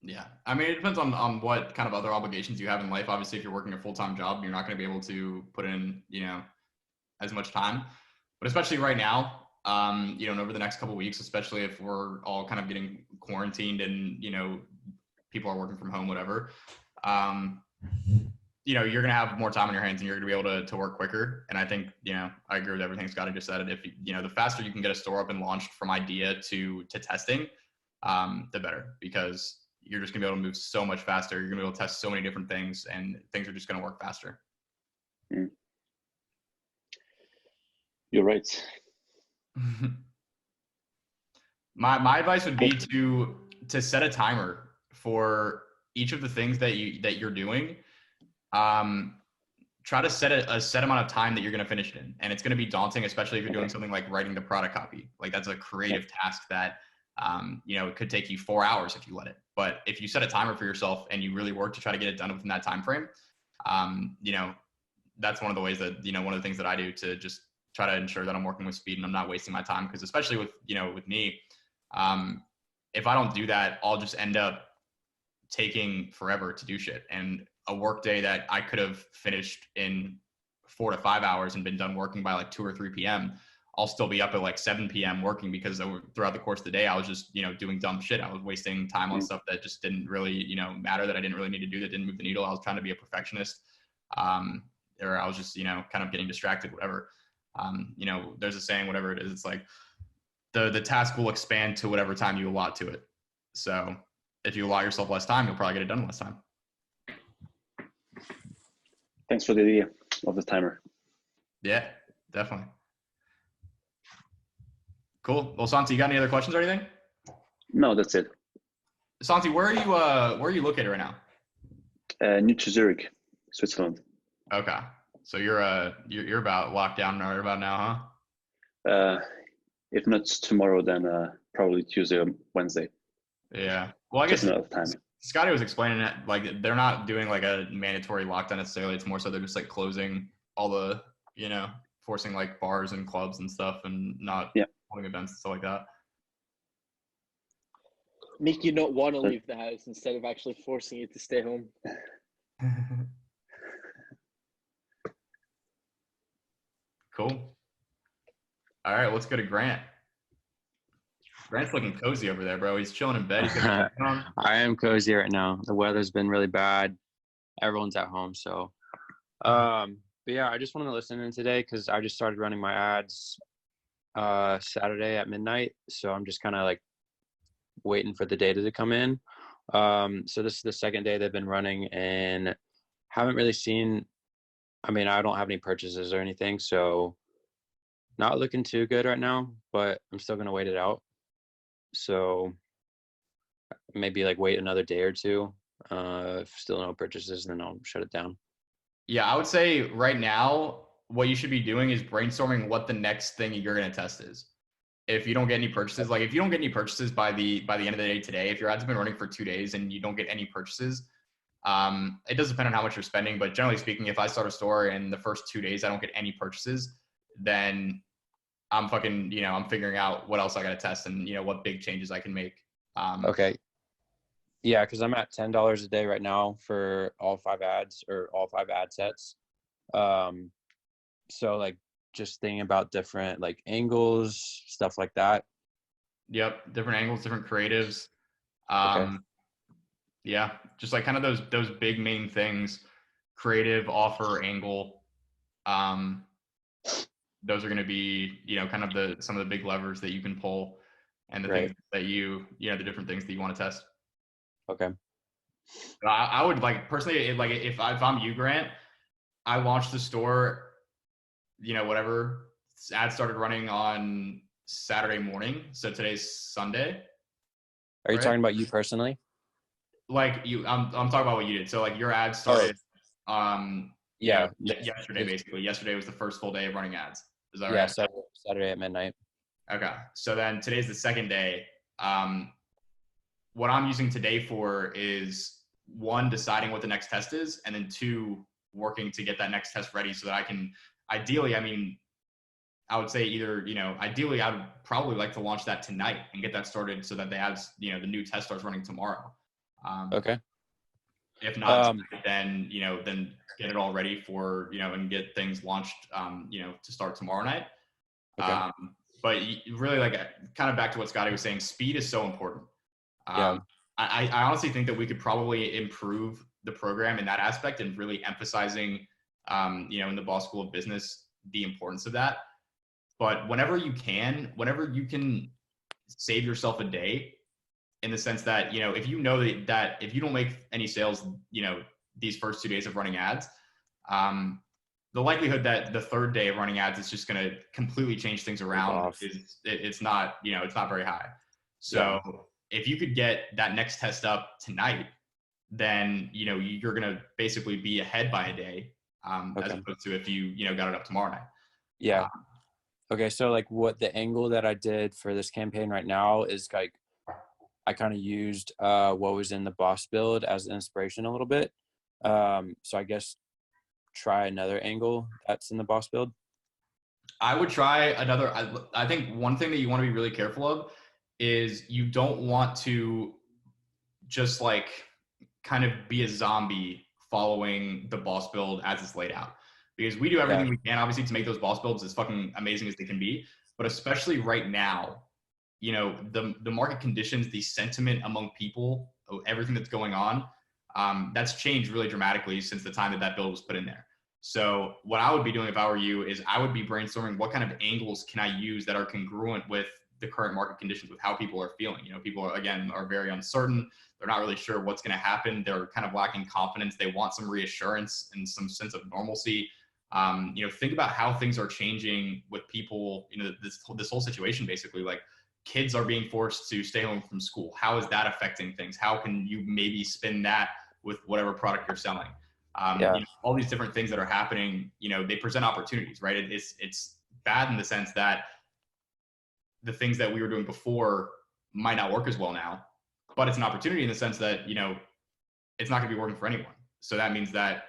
S2: Yeah. I mean, it depends on what kind of other obligations you have in life. Obviously, if you're working a full-time job, you're not going to be able to put in, as much time. But especially right now, and over the next couple of weeks, especially if we're all kind of getting quarantined and, people are working from home, whatever, you're going to have more time on your hands and you're going to be able to work quicker. And I think, I agree with everything Scotty just said. If, the faster you can get a store up and launched from idea to testing, the better, because you're just gonna be able to move so much faster. You're gonna be able to test so many different things, and things are just gonna work faster.
S7: You're right.
S2: My advice would be to set a timer for each of the things that you're doing. Try to set a set amount of time that you're gonna finish it in, and it's gonna be daunting, especially if you're doing something like writing the product copy. Like that's a creative task that it could take you 4 hours if you let it. But if you set a timer for yourself and you really work to try to get it done within that time frame, that's one of the ways that, one of the things that I do to just try to ensure that I'm working with speed and I'm not wasting my time. Because especially with, with me, if I don't do that, I'll just end up taking forever to do shit. And a work day that I could have finished in 4 to 5 hours and been done working by like 2 or 3 p.m., I'll still be up at like 7 p.m. working because throughout the course of the day, I was just, doing dumb shit. I was wasting time on stuff that just didn't really, matter, that I didn't really need to do, that didn't move the needle. I was trying to be a perfectionist. Or I was just, kind of getting distracted, whatever. There's a saying, whatever it is, it's like the task will expand to whatever time you allot to it. So if you allot yourself less time, you'll probably get it done in less time.
S7: Thanks for the idea of the timer.
S2: Yeah, definitely. Cool. Well, Santi, you got any other questions or anything?
S7: No, that's it.
S2: Santi, where are you located right now?
S7: New to Zurich, Switzerland.
S2: Okay. So you're about locked down right about now, huh?
S7: If not tomorrow, then probably Tuesday or Wednesday.
S2: Yeah. Well, I guess
S7: time.
S2: Scotty was explaining that like they're not doing like a mandatory lockdown necessarily. It's more so they're just like closing all the, forcing like bars and clubs and stuff and not holding events and stuff like that.
S3: Make you not want to leave the house instead of actually forcing you to stay home.
S2: Cool. All right, let's go to Grant. Grant's looking cozy over there, bro. He's chilling in bed. He's got on.
S8: I am cozy right now. The weather's been really bad. Everyone's at home, so. But yeah, I just wanted to listen in today because I just started running my ads Saturday at midnight. So I'm just kind of like waiting for the data to come in. So this is the second day they've been running, and haven't really seen. I mean, I don't have any purchases or anything, so not looking too good right now. But I'm still gonna wait it out. So maybe like wait another day or two. If still no purchases, then I'll shut it down.
S2: Yeah, I would say right now, what you should be doing is brainstorming what the next thing you're going to test is. If you don't get any purchases, like if you don't get any purchases by the end of the day today, if your ads have been running for 2 days and you don't get any purchases, it does depend on how much you're spending. But generally speaking, if I start a store and the first 2 days I don't get any purchases, then I'm fucking, I'm figuring out what else I got to test and, what big changes I can make.
S8: Okay. Yeah, because I'm at $10 a day right now for all 5 ads or all 5 ad sets. So like just thinking about different like angles, stuff like that.
S2: Yep, different angles, different creatives.
S8: Okay.
S2: Yeah, just like kind of those big main things, creative, offer, angle. Those are going to be, kind of some of the big levers that you can pull, and the
S8: Right.
S2: things that the different things that you want to test.
S8: Okay.
S2: I would like personally, like if I'm you, Grant, I launched the store, whatever ads started running on Saturday morning. So today's Sunday.
S8: Are you
S2: right?
S8: talking about you personally?
S2: Like I'm talking about what you did. So like your ads started,
S8: Yeah.
S2: yesterday basically. Yesterday was the first full day of running ads. Is that
S8: Yeah,
S2: right?
S8: Saturday at midnight.
S2: Okay. So then today's the second day. What I'm using today for is 1, deciding what the next test is, and then 2, working to get that next test ready so that I can ideally, I would say either, ideally I would probably like to launch that tonight and get that started so that they have, the new test starts running tomorrow.
S8: Okay.
S2: If not, then, then get it all ready for, and get things launched, to start tomorrow night.
S8: Okay.
S2: But really, like, kind of back to what Scotty was saying, speed is so important.
S8: Yeah.
S2: I honestly think that we could probably improve the program in that aspect and really emphasizing, in the B.O.S.S School of Business, the importance of that. But whenever you can save yourself a day, in the sense that, if you know that if you don't make any sales, these first 2 days of running ads, the likelihood that the third day of running ads is just going to completely change things around it's not, it's not very high. So if you could get that next test up tonight, then, you're going to basically be ahead by a day, as opposed to if you, got it up tomorrow night.
S8: Yeah. Okay. So like what the angle that I did for this campaign right now is like, I kind of used what was in the B.O.S.S build as inspiration a little bit. So I guess try another angle that's in the B.O.S.S build.
S2: I would try another. I think one thing that you want to be really careful of is you don't want to just like kind of be a zombie following the B.O.S.S build as it's laid out, because we do everything we can, obviously, to make those B.O.S.S builds as fucking amazing as they can be. But especially right now, the market conditions, the sentiment among people, everything that's going on, that's changed really dramatically since the time that build was put in there. So what I would be doing if I were you is I would be brainstorming what kind of angles can I use that are congruent with the current market conditions, with how people are feeling. People are very uncertain. They're not really sure what's going to happen. They're kind of lacking confidence. They want some reassurance and some sense of normalcy. Think about how things are changing with people, this whole situation, basically. Like, kids are being forced to stay home from school. How is that affecting things? How can you maybe spin that with whatever product you're selling? All these different things that are happening, they present opportunities, right? It's bad in the sense that the things that we were doing before might not work as well now, but it's an opportunity in the sense that, it's not going to be working for anyone. So that means that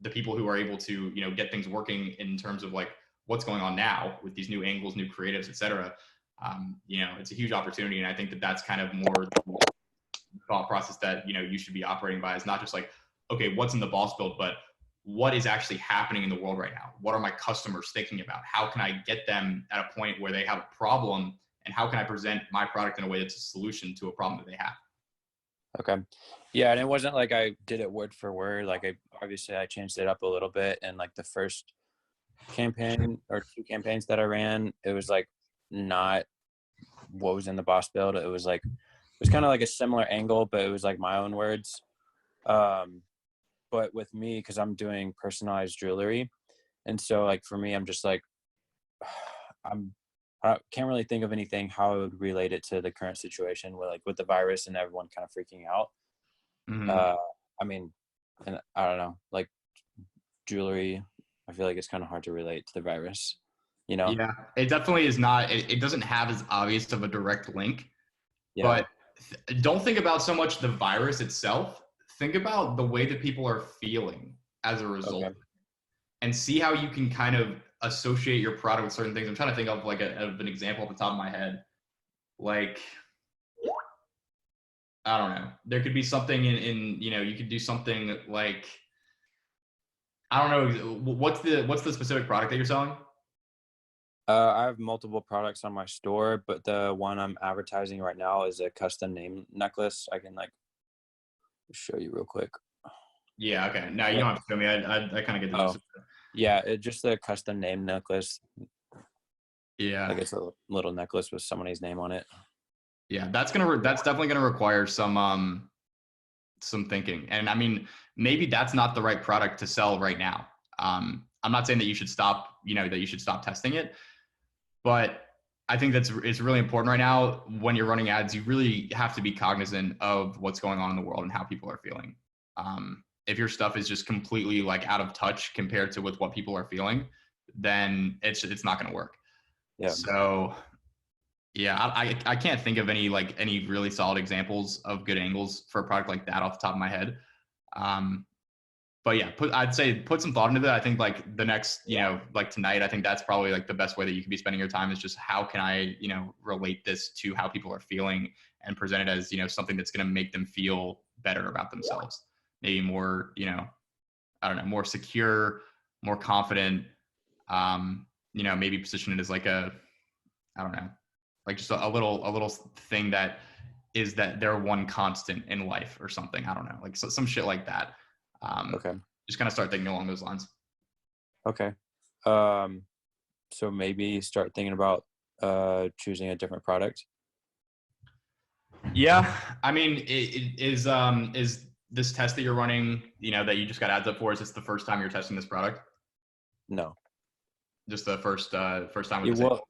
S2: the people who are able to, get things working in terms of like what's going on now with these new angles, new creatives, et cetera, it's a huge opportunity. And I think that that's kind of more the thought process that, you should be operating by, is not just like, okay, what's in the B.O.S.S build, but what is actually happening in the world right now? What are my customers thinking about? How can I get them at a point where they have a problem, and how can I present my product in a way that's a solution to a problem that they have?
S8: Okay. Yeah. And it wasn't like I did it word for word. Like I changed it up a little bit. And like the first campaign or 2 campaigns that I ran, it was like not what was in the B.O.S.S build. It was kind of like a similar angle, but it was like my own words. but with me, because I'm doing personalized jewelry, and so like for me, I'm just like, I can't really think of anything how I would relate it to the current situation with the virus and everyone kind of freaking out.
S2: Mhm.
S8: I mean, and I don't know, like jewelry, I feel like it's kind of hard to relate to the virus, you know?
S2: Yeah, it definitely is not. It doesn't have as obvious of a direct link.
S8: Yeah.
S2: But don't think about so much the virus itself. Think about the way that people are feeling as a result,
S8: Okay.
S2: and see how you can kind of associate your product with certain things. I'm trying to think of like of an example at the top of my head. Like, I don't know. There could be something in you could do something like, I don't know. What's the specific product that you're selling?
S8: I have multiple products on my store, but the one I'm advertising right now is a custom name necklace. I can like show you real quick.
S2: Yeah. Okay. No, you don't have to show me. I kind of get the gist.
S8: Yeah, it's just a custom name necklace.
S2: Yeah.
S8: Like it's a little necklace with somebody's name on it.
S2: Yeah, that's definitely gonna require some thinking. And I mean, maybe that's not the right product to sell right now. I'm not saying that you should stop, that you should stop testing it, but I think it's really important right now when you're running ads. You really have to be cognizant of what's going on in the world and how people are feeling. If your stuff is just completely like out of touch compared to with what people are feeling, then it's not going to work.
S8: Yeah.
S2: So yeah, I can't think of any really solid examples of good angles for a product like that off the top of my head. But yeah, I'd say put some thought into that. I think like the next, like tonight, I think that's probably like the best way that you can be spending your time is just how can I, relate this to how people are feeling and present it as, something that's going to make them feel better about themselves. Maybe more, I don't know, more secure, more confident, maybe position it as like I don't know, like just a little thing that is that they're one constant in life or something. I don't know, like some shit like that.
S8: Okay.
S2: Just kind of start thinking along those lines.
S8: Okay. So maybe start thinking about choosing a different product.
S2: Yeah, I mean, is this test that you're running, that you just got ads up for? Is this the first time you're testing this product?
S8: No.
S2: Just the first time with the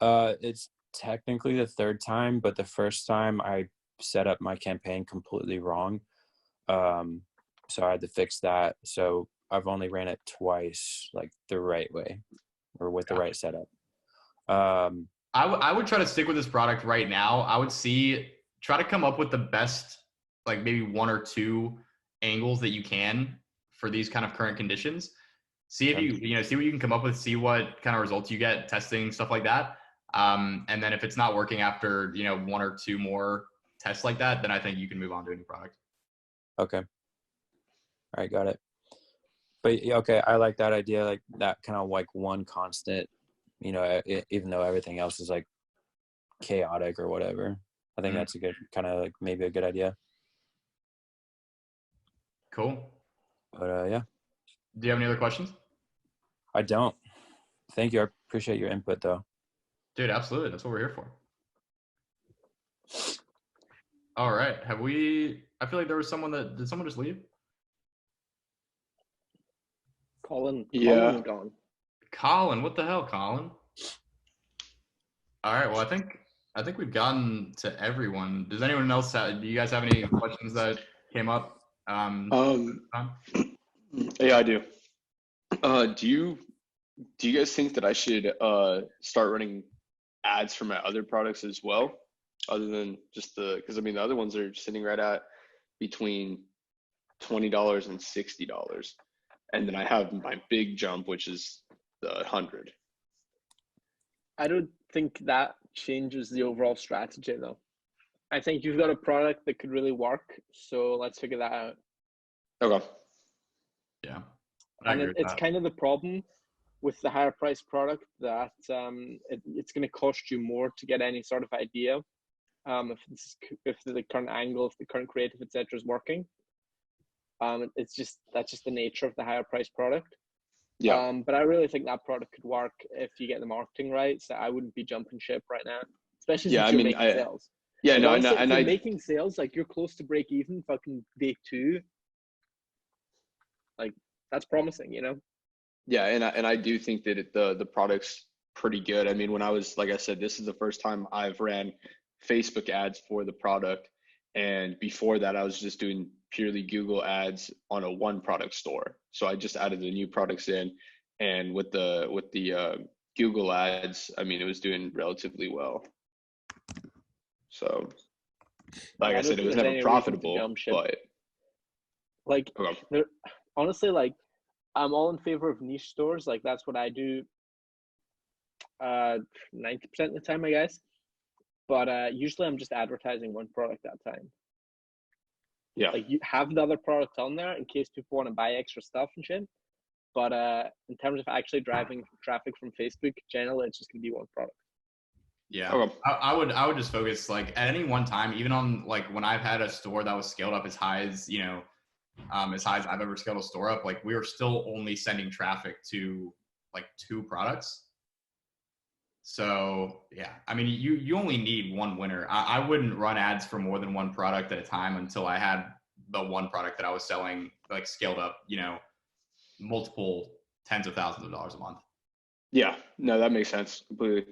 S8: well, it's technically the third time, but the first time I set up my campaign completely wrong. So I had to fix that. So I've only ran it twice, like the right way or with the right setup.
S2: I would try to stick with this product right now. I would try to come up with the best, like maybe one or two angles that you can for these kind of current conditions. See if see what you can come up with, see what kind of results you get testing stuff like that. And then if it's not working after, one or two more tests like that, then I think you can move on to a new product.
S8: Okay. All right, got it. But okay, I like that idea, like that kind of like one constant, even though everything else is like chaotic or whatever. I think that's a good kind of like maybe a good idea.
S2: Cool.
S8: But yeah.
S2: Do you have any other questions?
S8: I don't. Thank you. I appreciate your input though.
S2: Dude, absolutely. That's what we're here for. All right. I feel like there was did someone just leave?
S3: Colin.
S4: Yeah.
S3: Colin gone.
S2: Colin, what the hell, Colin? All right. Well, I think we've gotten to everyone. Does anyone else do you guys have any questions that came up?
S4: Yeah, I do. Do you guys think that I should start running ads for my other products as well, other than just because I mean the other ones are sitting right at between $20 and $60, and then I have my big jump, which is the 100.
S3: I don't think that changes the overall strategy though. I think you've got a product that could really work, so let's figure that out.
S4: Okay.
S2: Yeah.
S3: And it's kind of the problem with the higher price product that it's going to cost you more to get any sort of idea if the current angle, if the current creative, etc. is working. That's just the nature of the higher price product.
S4: Yeah.
S3: But I really think that product could work if you get the marketing right. So I wouldn't be jumping ship right now, especially since you're making sales.
S4: Yeah,
S3: like
S4: no,
S3: honestly,
S4: and
S3: if you're making sales, like you're close to break even fucking day 2. Like that's promising, you know?
S4: Yeah, and I do think that the product's pretty good. I mean, when I was, like I said, this is the first time I've ran Facebook ads for the product, and before that, I was just doing purely Google ads on a one product store. So I just added the new products in, and with the Google ads, I mean, it was doing relatively well. So, like
S3: Yeah,
S4: I
S3: I don't
S4: said, it
S3: think
S4: was
S3: there's
S4: never
S3: any reason to
S4: profitable,
S3: jump ship.
S4: but
S3: Like,
S4: okay.
S3: honestly, like, I'm all in favor of niche stores. Like, that's what I do 90% of the time, I guess. But usually I'm just advertising one product at a time.
S4: Yeah.
S3: Like, you have the other products on there in case people want to buy extra stuff and shit. But in terms of actually driving traffic from Facebook, generally it's just gonna be one product.
S2: Yeah,
S4: Okay.
S2: I would just focus like at any one time, even on like when I've had a store that was scaled up as high as as high as I've ever scaled a store up. Like we were still only sending traffic to like 2 products. So yeah, I mean you only need one winner. I wouldn't run ads for more than one product at a time until I had the one product that I was selling like scaled up, multiple tens of thousands of dollars a month.
S4: Yeah, no, that makes sense completely.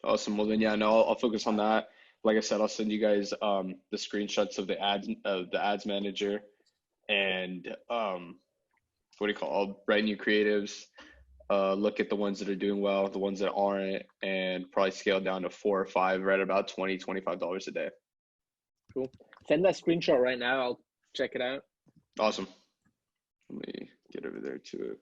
S4: Awesome. Well then, yeah, no, I'll focus on that. Like I said, I'll send you guys the screenshots of the ads manager, and what do you call it? I'll write new creatives, look at the ones that are doing well, the ones that aren't, and probably scale down to 4 or 5, right about $20-$25 a day.
S3: Cool. Send that screenshot right now. I'll check it out.
S4: Awesome. Let me get over there to it.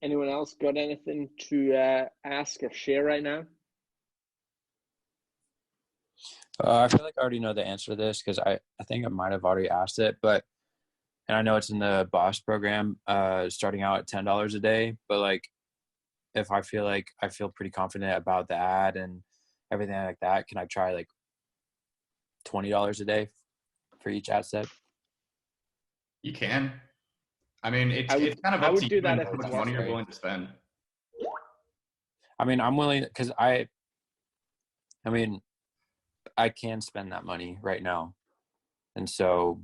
S3: Anyone else got anything to ask or share right now?
S8: I feel like I already know the answer to this because I think I might have already asked it, and I know it's in the B.O.S.S program, starting out at $10 a day. But like, if I feel pretty confident about the ad and everything like that, can I try like $20 a day for each ad set?
S2: You can. I mean, it's kind of
S3: I
S2: up
S3: would
S2: to
S3: do
S2: you
S3: that
S2: and
S3: if
S2: how
S3: it's
S2: much money you're
S3: working.
S2: willing to spend.
S8: I mean, I'm willing because I can spend that money right now. And so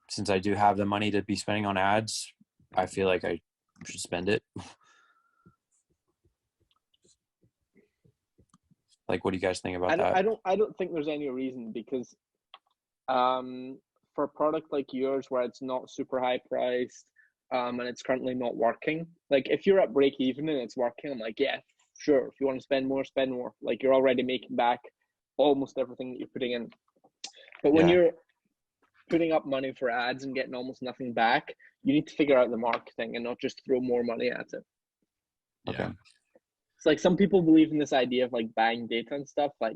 S8: since I do have the money to be spending on ads, I feel like I should spend it. Like, what do you guys think about that?
S3: I don't think there's any reason because for a product like yours where it's not super high priced and it's currently not working, like if you're at break even and it's working, I'm like, yeah, sure. If you want to spend more, spend more. Like you're already making back almost everything that you're putting in. But when you're putting up money for ads and getting almost nothing back, you need to figure out the marketing and not just throw more money at it.
S8: Okay.
S3: It's like some people believe in this idea of like buying data and stuff. Like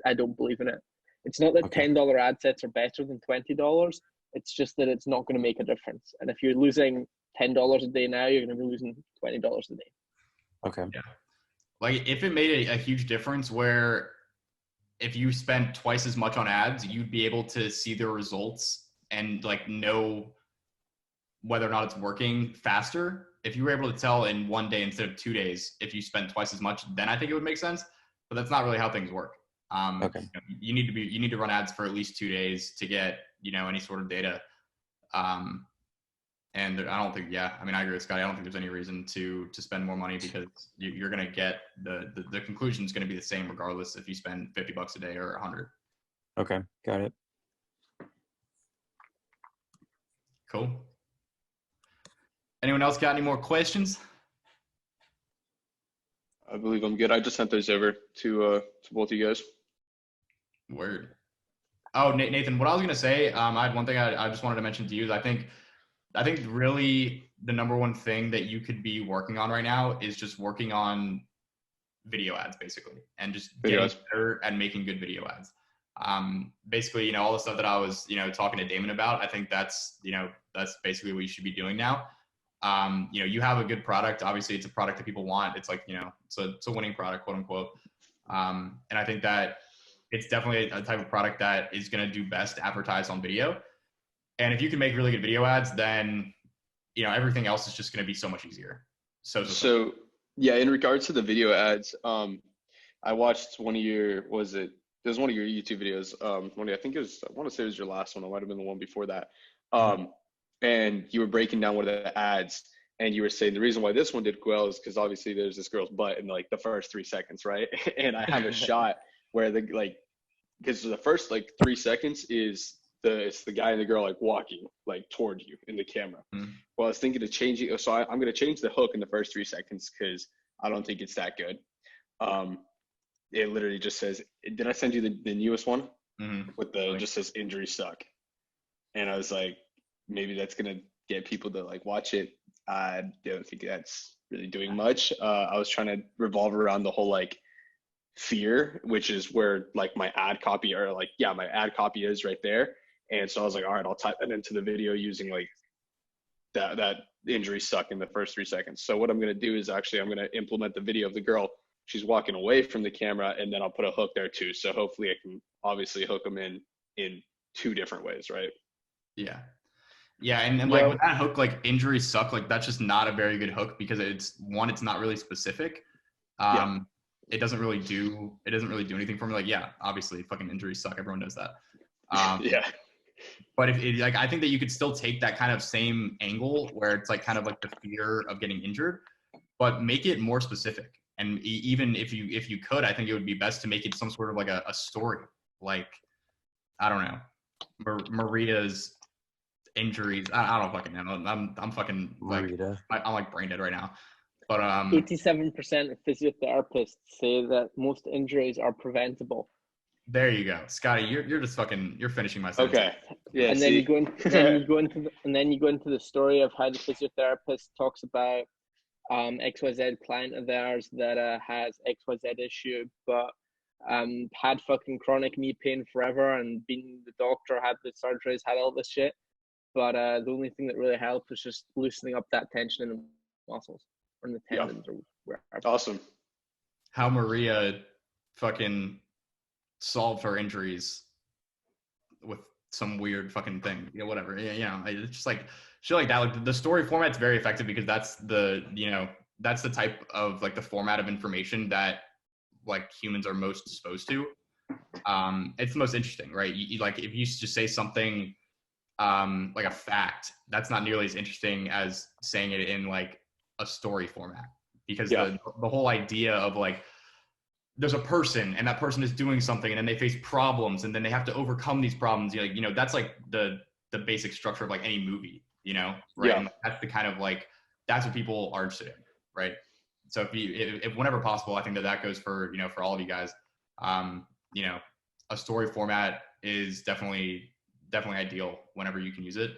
S3: I don't believe in it. It's not that $10 ad sets are better than $20. It's just that it's not going to make a difference. And if you're losing $10 a day now, you're going to be losing $20 a day.
S8: Okay.
S2: Yeah. Like if it made a huge difference where if you spend twice as much on ads, you'd be able to see the results and like know whether or not it's working faster. If you were able to tell in 1 day instead of 2 days, if you spent twice as much, then I think it would make sense. But that's not really how things work. You need to run ads for at least 2 days to get any sort of data. And I don't think, I agree with Scotty. I don't think there's any reason to spend more money because you're going to get the conclusion is going to be the same regardless if you spend $50 a day or 100.
S8: Okay, got it.
S2: Cool. Anyone else got any more questions?
S4: I believe I'm good. I just sent those over to both of you guys.
S2: Word. Oh, Nathan, what I was going to say, I had one thing I just wanted to mention to you is I think really the number one thing that you could be working on right now is just working on video ads basically and just getting better at making good video ads. Basically, all the stuff that I was, talking to Damon about, I think that's basically what you should be doing now. You have a good product. Obviously it's a product that people want. It's like, it's a winning product, quote unquote. And I think that it's definitely a type of product that is going to do best advertised on video. And if you can make really good video ads, then, you know, everything else is just going to be so much easier.
S4: So yeah, in regards to the video ads, I watched one of your, it was one of your YouTube videos. I think it was, I want to say it was your last one. It might have been the one before that. And you were breaking down one of the ads, and you were saying the reason why this one did well is because obviously there's this girl's butt in like the first 3 seconds, right? And I have a shot where because the first like 3 seconds is it's the guy and the girl like walking like toward you in the camera. Well, I was thinking of changing, so I'm going to change the hook in the first 3 seconds because I don't think it's that good. It literally just says, did I send you the newest one? With just says injuries suck. And I was like, maybe that's going to get people to like watch it. I don't think that's really doing much. I was trying to revolve around the whole like fear, which is where like my ad copy my ad copy is right there. And so I was like, all right, I'll type that into the video using like that injuries suck in the first 3 seconds. So what I'm going to do is actually I'm going to implement the video of the girl. She's walking away from the camera, and then I'll put a hook there too. So hopefully I can obviously hook them in 2 different ways, right?
S2: Yeah. And like with that hook, like injuries suck, like that's just not a very good hook because it's not really specific. It doesn't really do anything for me. Like, yeah, obviously fucking injuries suck. Everyone knows that. But I think that you could still take that kind of same angle where it's like kind of like the fear of getting injured, but make it more specific. And even if you could, I think it would be best to make it some sort of like a story. Like, I don't know, Maria's injuries. I don't fucking know. I'm fucking like, I'm like brain dead right now. But
S3: 87% of physiotherapists say that most injuries are preventable.
S2: There you go, Scotty. You're just fucking, you're finishing my sentence.
S4: Okay. Yeah.
S3: And then you go into the story of how the physiotherapist talks about XYZ client of theirs that has XYZ issue, but had fucking chronic knee pain forever and been the doctor, had the surgeries, had all this shit. But the only thing that really helped was just loosening up that tension in the muscles or in the tendons or wherever.
S4: Awesome.
S2: How Maria fucking solved her injuries with some weird fucking thing, whatever. It's just like shit like that. Like the story format's very effective because that's the type of like the format of information that like humans are most disposed to. It's the most interesting, right? Like if you just say something like a fact, that's not nearly as interesting as saying it in like a story format, because the whole idea of like there's a person and that person is doing something and then they face problems and then they have to overcome these problems. That's like the basic structure of like any movie, right?
S4: Yeah.
S2: And that's the kind of like, that's what people are interested in, right? So if whenever possible, I think that goes for, for all of you guys. A story format is definitely ideal whenever you can use it.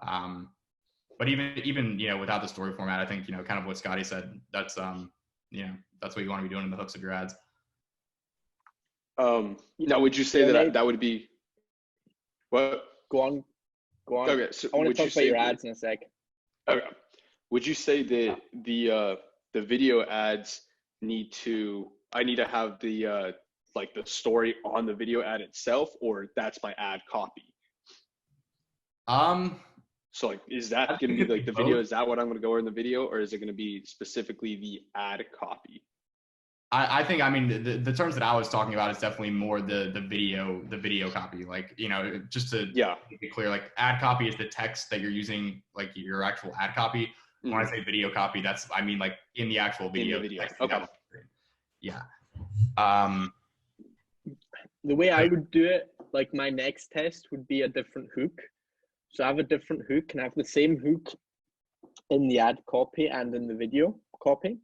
S2: But even without the story format, I think, kind of what Scotty said, that's, that's what you want to be doing in the hooks of your ads.
S4: Now, would you say that would be what?
S3: Go on.
S4: Okay, so
S3: I want to talk about your ads in a sec.
S4: Okay. Would you say that the video ads I need to have the like the story on the video ad itself, or that's my ad copy? So like, is that going to be like the video? Is that what I'm going to go in the video, or is it going to be specifically the ad copy?
S2: I think, the terms that I was talking about is definitely more the video copy. Like, just to make it clear, like ad copy is the text that you're using, like your actual ad copy. When I say video copy, like in the actual video.
S4: In the video.
S2: Okay. Yeah.
S3: The way I would do it, like my next test would be a different hook. So I have a different hook and I have the same hook in the ad copy and in the video copy,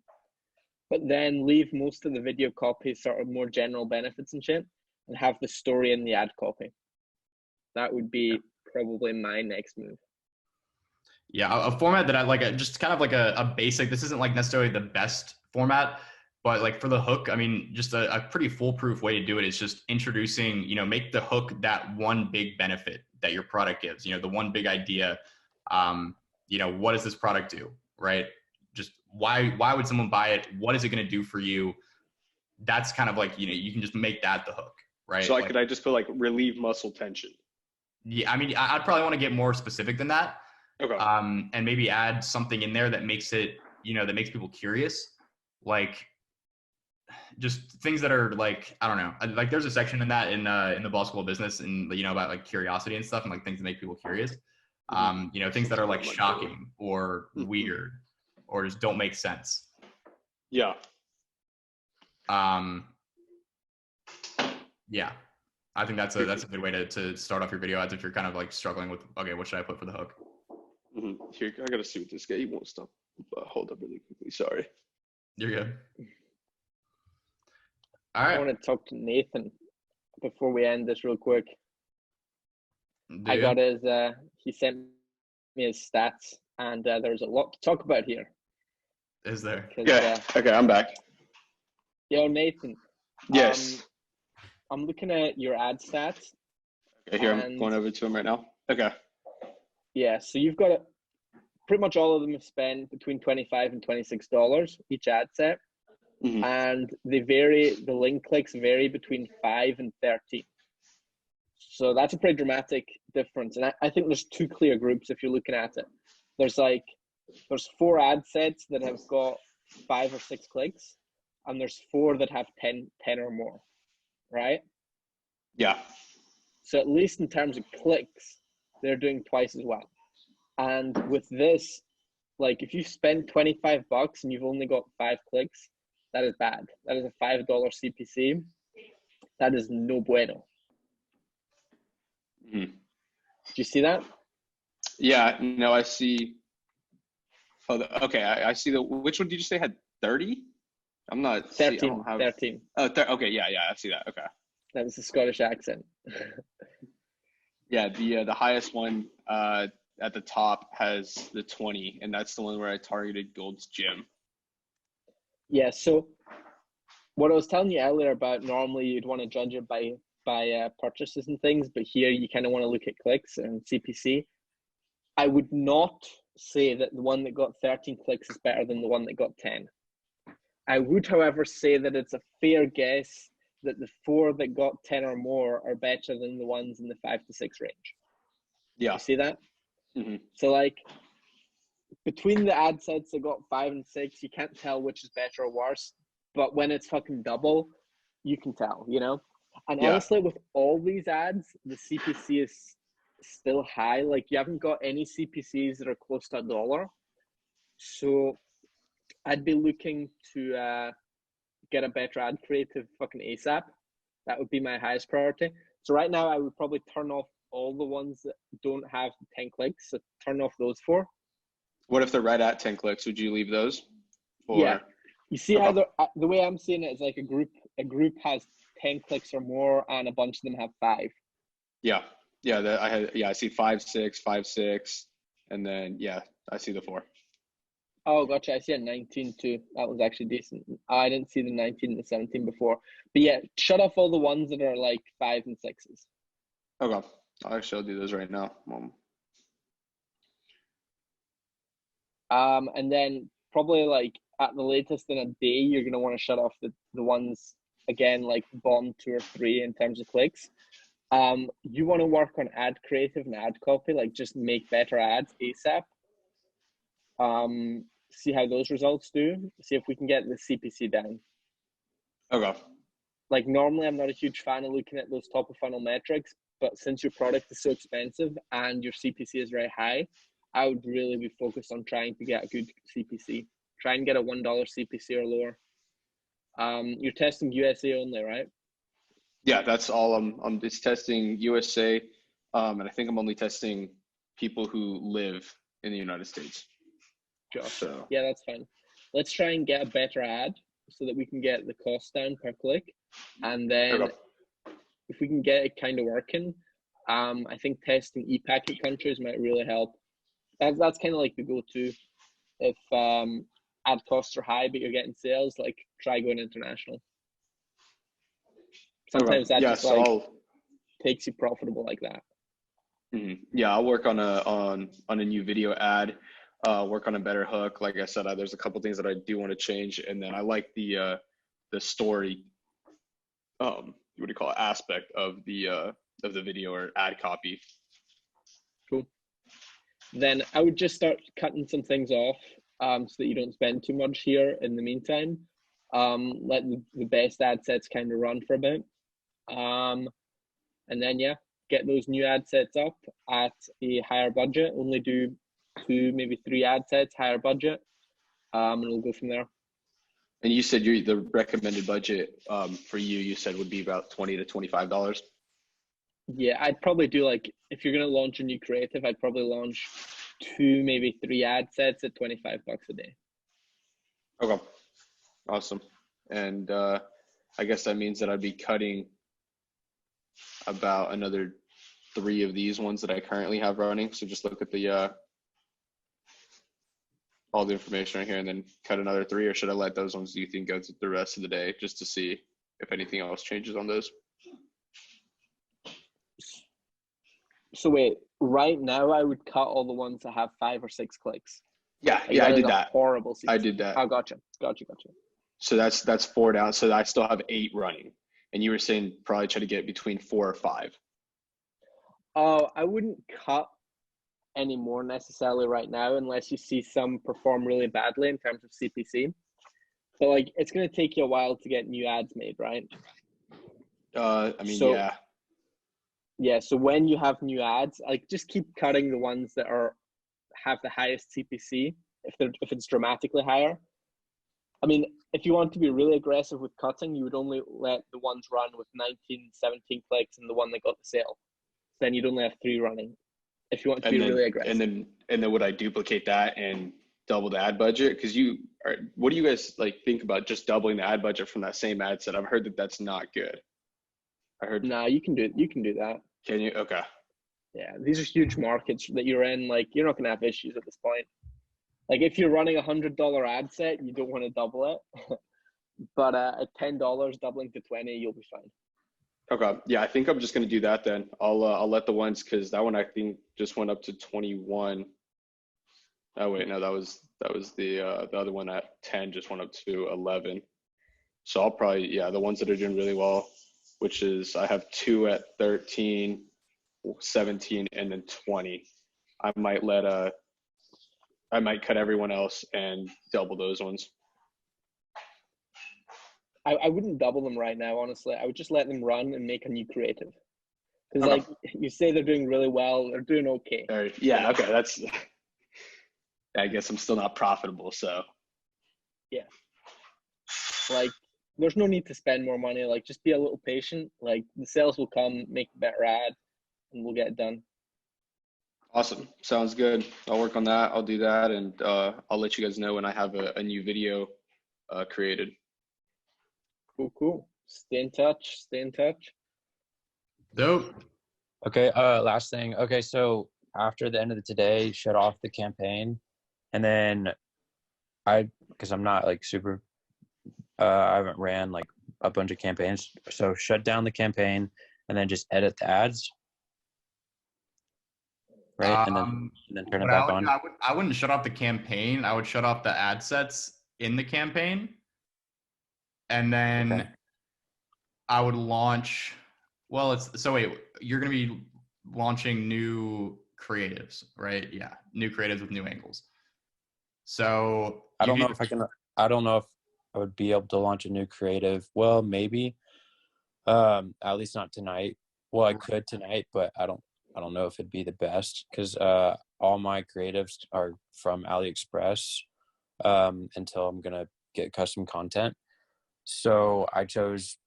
S3: but then leave most of the video copy sort of more general benefits and shit, and have the story in the ad copy. That would be probably my next move.
S2: Yeah, a format that I like, just kind of like a basic, this isn't like necessarily the best format, but like for the hook, just a pretty foolproof way to do it is just introducing, make the hook that one big benefit that your product gives, the one big idea. What does this product do, right? Just why would someone buy it? What is it going to do for you? That's kind of like, you can just make that the hook. right?
S4: So
S2: Like,
S4: could I just put like relieve muscle tension?
S2: yeah, I mean, I'd probably want to get more specific than that.
S4: Okay.
S2: And maybe add something in there that makes it, that makes people curious. Like just things that are like, I don't know, like there's a section in that in the Ball School of Business and, about like curiosity and stuff and like things that make people curious. Things that are like shocking or weird or just don't make sense.
S4: Yeah.
S2: Yeah. I think that's a good way to start off your video ads if you're kind of like struggling with, okay, what should I put for the hook?
S4: Here, I gotta see what this guy, he won't stop. Hold up really quickly. Sorry.
S2: You're good. All
S3: I
S2: right.
S3: want to talk to Nathan before we end this real quick.
S2: I
S3: got his, he sent me his stats, and there's a lot to talk about here.
S2: Is there?
S4: Yeah. Okay, I'm back.
S3: Yo, Nathan.
S4: Yes.
S3: I'm looking at your ad stats.
S4: Okay, here, I'm going over to him right now. Okay.
S3: Yeah, so you've got pretty much all of them have spent between $25 and $26 each ad set. And they vary, the link clicks vary between 5 and 13. So that's a pretty dramatic difference. And I think there's two clear groups if you're looking at it. There's 4 ad sets that have got 5 or 6 clicks, and there's 4 that have 10 or more, right?
S4: Yeah.
S3: So at least in terms of clicks, they're doing twice as well. And with this, like if you spend $25 and you've only got 5 clicks, that is bad. That is a $5 CPC. That is no bueno. Do you see that?
S4: Yeah, no, I see. Oh, okay, I see which one did you say had 30? I'm not
S3: 13.
S4: I don't have,
S3: 13.
S4: Oh, okay, yeah, I see that. Okay.
S3: That was a Scottish accent.
S4: Yeah, the highest one at the top has the 20, and that's the one where I targeted Gold's Gym.
S3: Yeah, so what I was telling you earlier about normally you'd want to judge it by purchases and things, but here you kind of want to look at clicks and CPC. I would not say that the one that got 13 clicks is better than the one that got 10. I would, however, say that it's a fair guess that the 4 that got 10 or more are better than the ones in the 5 to 6 range.
S4: Yeah.
S3: You see that? So like between the ad sets that got 5 and 6, you can't tell which is better or worse. But when it's fucking double, you can tell, And honestly, with all these ads, the CPC is still high. Like you haven't got any CPCs that are close to $1. So I'd be looking to get a better ad creative fucking ASAP. That would be my highest priority. So right now I would probably turn off all the ones that don't have 10 clicks. So turn off those 4.
S4: What if they're right at 10 clicks? Would you leave those?
S3: Yeah. You see how the way I'm seeing it is like a group has 10 clicks or more, and a bunch of them have 5.
S4: Yeah. I see 5, 6, 5, 6, and then I see the 4.
S3: Oh, gotcha. I see a 19 too. That was actually decent. I didn't see the 19 and the 17 before. But yeah, shut off all the ones that are like 5 and 6s.
S4: Okay. I'll actually do those right now.
S3: And then probably like at the latest in a day, you're going to want to shut off the ones, again, like bottom 2 or 3 in terms of clicks. You want to work on ad creative and ad copy, like just make better ads ASAP. See how those results do. See if we can get the CPC down.
S4: Okay.
S3: Like normally I'm not a huge fan of looking at those top of funnel metrics, but since your product is so expensive and your CPC is very high, I would really be focused on trying to get a good CPC. Try and get a $1 CPC or lower. You're testing USA only, right?
S4: Yeah, that's all. I'm just testing USA, and I think I'm only testing people who live in the United States. So
S3: yeah, that's fine. Let's try and get a better ad so that we can get the cost down per click, and then if we can get it kind of working, I think testing e-packet countries might really help. That's kind of like the go-to. If ad costs are high but you're getting sales, like try going international. Sometimes that just takes you profitable like that.
S4: Yeah, I'll work on a new video ad. Work on a better hook. Like I said, there's a couple things that I do want to change, and then I like the story what do you call it, aspect of the video or ad copy.
S3: Cool. Then I would just start cutting some things off so that you don't spend too much here in the meantime. Let the best ad sets kind of run for a bit. And then, yeah, get those new ad sets up at a higher budget. Only do 2, maybe 3 ad sets, higher budget. And we'll go from there.
S4: And you said the recommended budget for you said would be about $20 to $25.
S3: Yeah, I'd probably do like, if you're going to launch a new creative, I'd probably launch 2, maybe 3 ad sets at $25 a day.
S4: Okay. Awesome. And I guess that means that I'd be cutting about another 3 of these ones that I currently have running. So just look at the all the information right here and then cut another 3, or should I let those ones, do you think, go through the rest of the day just to see if anything else changes on those?
S3: So wait, right now I would cut all the ones that have 5 or 6 clicks.
S4: Yeah,
S3: Like,
S4: yeah, I
S3: that
S4: did
S3: is a
S4: that.
S3: Horrible season.
S4: I did that.
S3: Oh, gotcha.
S4: So that's 4 down. So I still have 8 running. And you were saying probably try to get between 4 or 5.
S3: Oh, I wouldn't cut any more necessarily right now unless you see some perform really badly in terms of CPC. But like, it's going to take you a while to get new ads made, right?
S4: Yeah.
S3: Yeah, so when you have new ads, like, just keep cutting the ones that have the highest CPC if it's dramatically higher. I mean, if you want to be really aggressive with cutting, you would only let the ones run with 19, 17 clicks and the one that got the sale. Then you'd only have 3 running. If you want to be really aggressive.
S4: And then would I duplicate that and double the ad budget? Because what do you guys like think about just doubling the ad budget from that same ad set? I've heard that that's not good.
S3: No, you can do that.
S4: Can you? Okay.
S3: Yeah, these are huge markets that you're in. Like, you're not going to have issues at this point. Like, if you're running $100 ad set, you don't want to double it. But at $10, doubling to 20, you'll be fine.
S4: Okay. Yeah, I think I'm just going to do that then. I'll let the ones, because that one I think just went up to 21. Oh wait, no, that was the other one at 10 just went up to 11. So I'll probably, yeah, the ones that are doing really well, which is I have 2 at 13, 17, and then 20. I might cut everyone else and double those ones.
S3: I wouldn't double them right now, honestly. I would just let them run and make a new creative. Because,
S4: Okay.
S3: like, you say they're doing really well, they're doing okay.
S4: Yeah, okay, that's, I guess I'm still not profitable, so.
S3: Yeah. Like, there's no need to spend more money. Like, just be a little patient. Like, the sales will come, make a better ad, and we'll get it done.
S4: Awesome. Sounds good. I'll work on that. I'll do that, and I'll let you guys know when I have a new video created.
S3: Cool. Stay in touch.
S2: Dope.
S8: Okay, last thing. Okay, so after the end of the today, shut off the campaign. And then because I'm not like super, I haven't ran like a bunch of campaigns. So shut down the campaign and then just edit the ads. Right, and then turn it back on.
S2: I wouldn't shut off the campaign. I would shut off the ad sets in the campaign. And then I would launch, you're going to be launching new creatives, right? Yeah, new creatives with new angles. So
S8: I don't know if I would be able to launch a new creative. Well, maybe, at least not tonight. Well, I could tonight, but I don't know if it'd be the best because all my creatives are from AliExpress until I'm going to get custom content. So I chose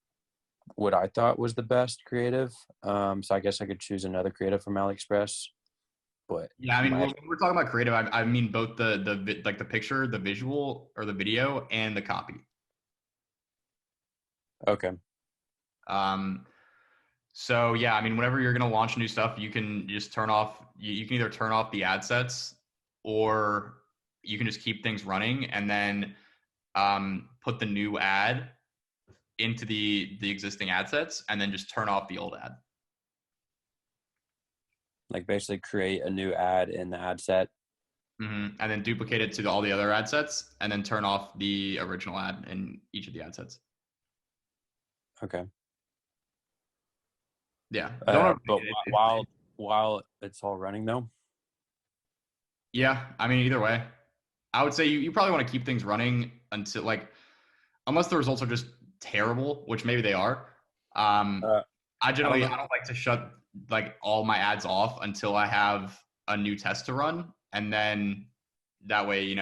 S8: what I thought was the best creative. So I guess I could choose another creative from AliExpress. But
S2: yeah, I mean, when we're talking about creative, I mean both the picture, the visual, or the video, and the copy.
S8: Okay.
S2: So yeah, I mean, whenever you're gonna launch new stuff, you can just turn off. You can either turn off the ad sets, or you can just keep things running, and then put the new ad into the existing ad sets, and then just turn off the old ad.
S8: Like basically create a new ad in the ad set.
S2: Mm-hmm. And then duplicate it to all the other ad sets, and then turn off the original ad in each of the ad sets.
S8: Okay.
S2: Yeah. Don't
S8: But while it's all running though.
S2: Yeah, I mean, either way, I would say you probably want to keep things running until like, unless the results are just terrible, which maybe they are. I
S8: don't know.
S2: don't like to shut like all my ads off until I have a new test to run, and then that way,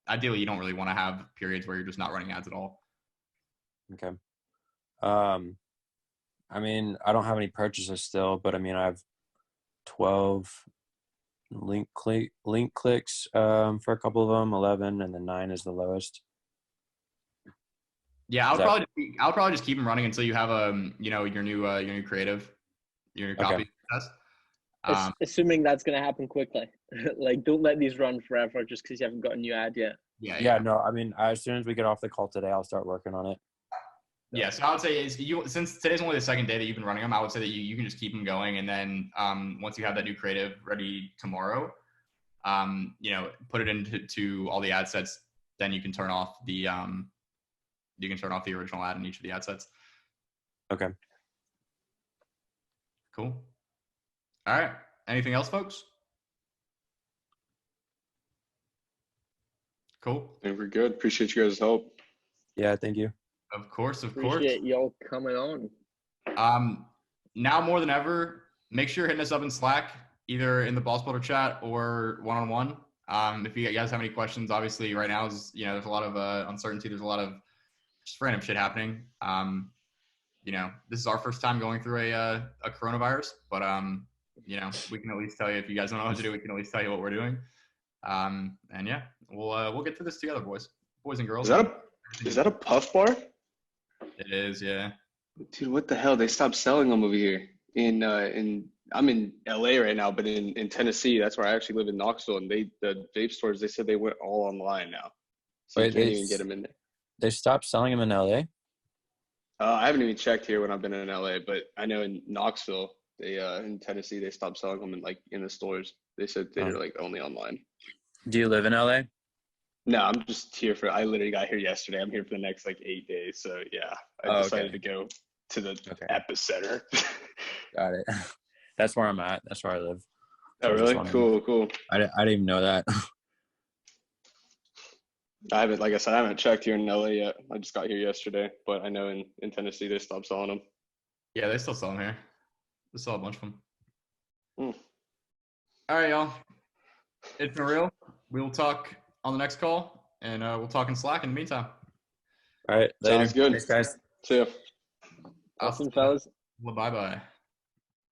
S2: ideally you don't really want to have periods where you're just not running ads at all.
S8: Okay. I mean, I don't have any purchases still, but I mean, I have 12 link clicks for a couple of them, 11, and then 9 is the lowest.
S2: Yeah, I'll probably just keep them running until you have your new creative, your new copy test.
S3: Assuming that's going to happen quickly. Like, don't let these run forever just because you haven't got a new ad yet.
S2: Yeah.
S8: No, I mean, as soon as we get off the call today, I'll start working on it.
S2: Yeah, so I would say since today's only the second day that you've been running them, I would say that you can just keep them going, and then once you have that new creative ready tomorrow, put it into all the ad sets. Then you can turn off the original ad in each of the ad sets.
S8: Okay.
S2: Cool. All right. Anything else, folks? Cool.
S4: I think we're good. Appreciate you guys' help.
S8: Yeah, thank you.
S2: Of course.
S3: Appreciate y'all coming on.
S2: Now more than ever, make sure you're hitting us up in Slack, either in the Boss Builder chat or one-on-one. If you guys have any questions, obviously right now is, there's a lot of uncertainty. There's a lot of just random shit happening. This is our first time going through a coronavirus, but we can at least tell you, if you guys don't know what to do, we can at least tell you what we're doing. And yeah, we'll get through this together, boys and girls.
S4: Is that a puff bar?
S2: It is, yeah.
S4: Dude, what the hell? They stopped selling them over here. I'm in LA right now, but in Tennessee, that's where I actually live in Knoxville, and the vape stores, they said they went all online now. So you can't even get them in there.
S8: They stopped selling them in LA?
S4: I haven't even checked here when I've been in LA, but I know in Knoxville, in Tennessee, they stopped selling them in the stores. They said they're only online.
S8: Do you live in LA?
S4: No, I'm just here I literally got here yesterday. I'm here for the next 8 days. So yeah, I decided to go to the epicenter. Got
S8: it. That's where I'm at. That's where I live.
S4: Oh, really? Cool.
S8: I didn't even know that.
S4: I haven't checked here in LA yet. I just got here yesterday, but I know in Tennessee they stopped selling them.
S2: Yeah, they still sell them here. They sell a bunch of them.
S4: All
S2: right, y'all. It's been real. We will talk on the next call, and we'll talk in Slack in the meantime.
S8: All right. Later.
S4: Sounds good.
S8: Thanks, guys.
S4: See ya.
S3: Awesome, fellas.
S2: Well, bye-bye.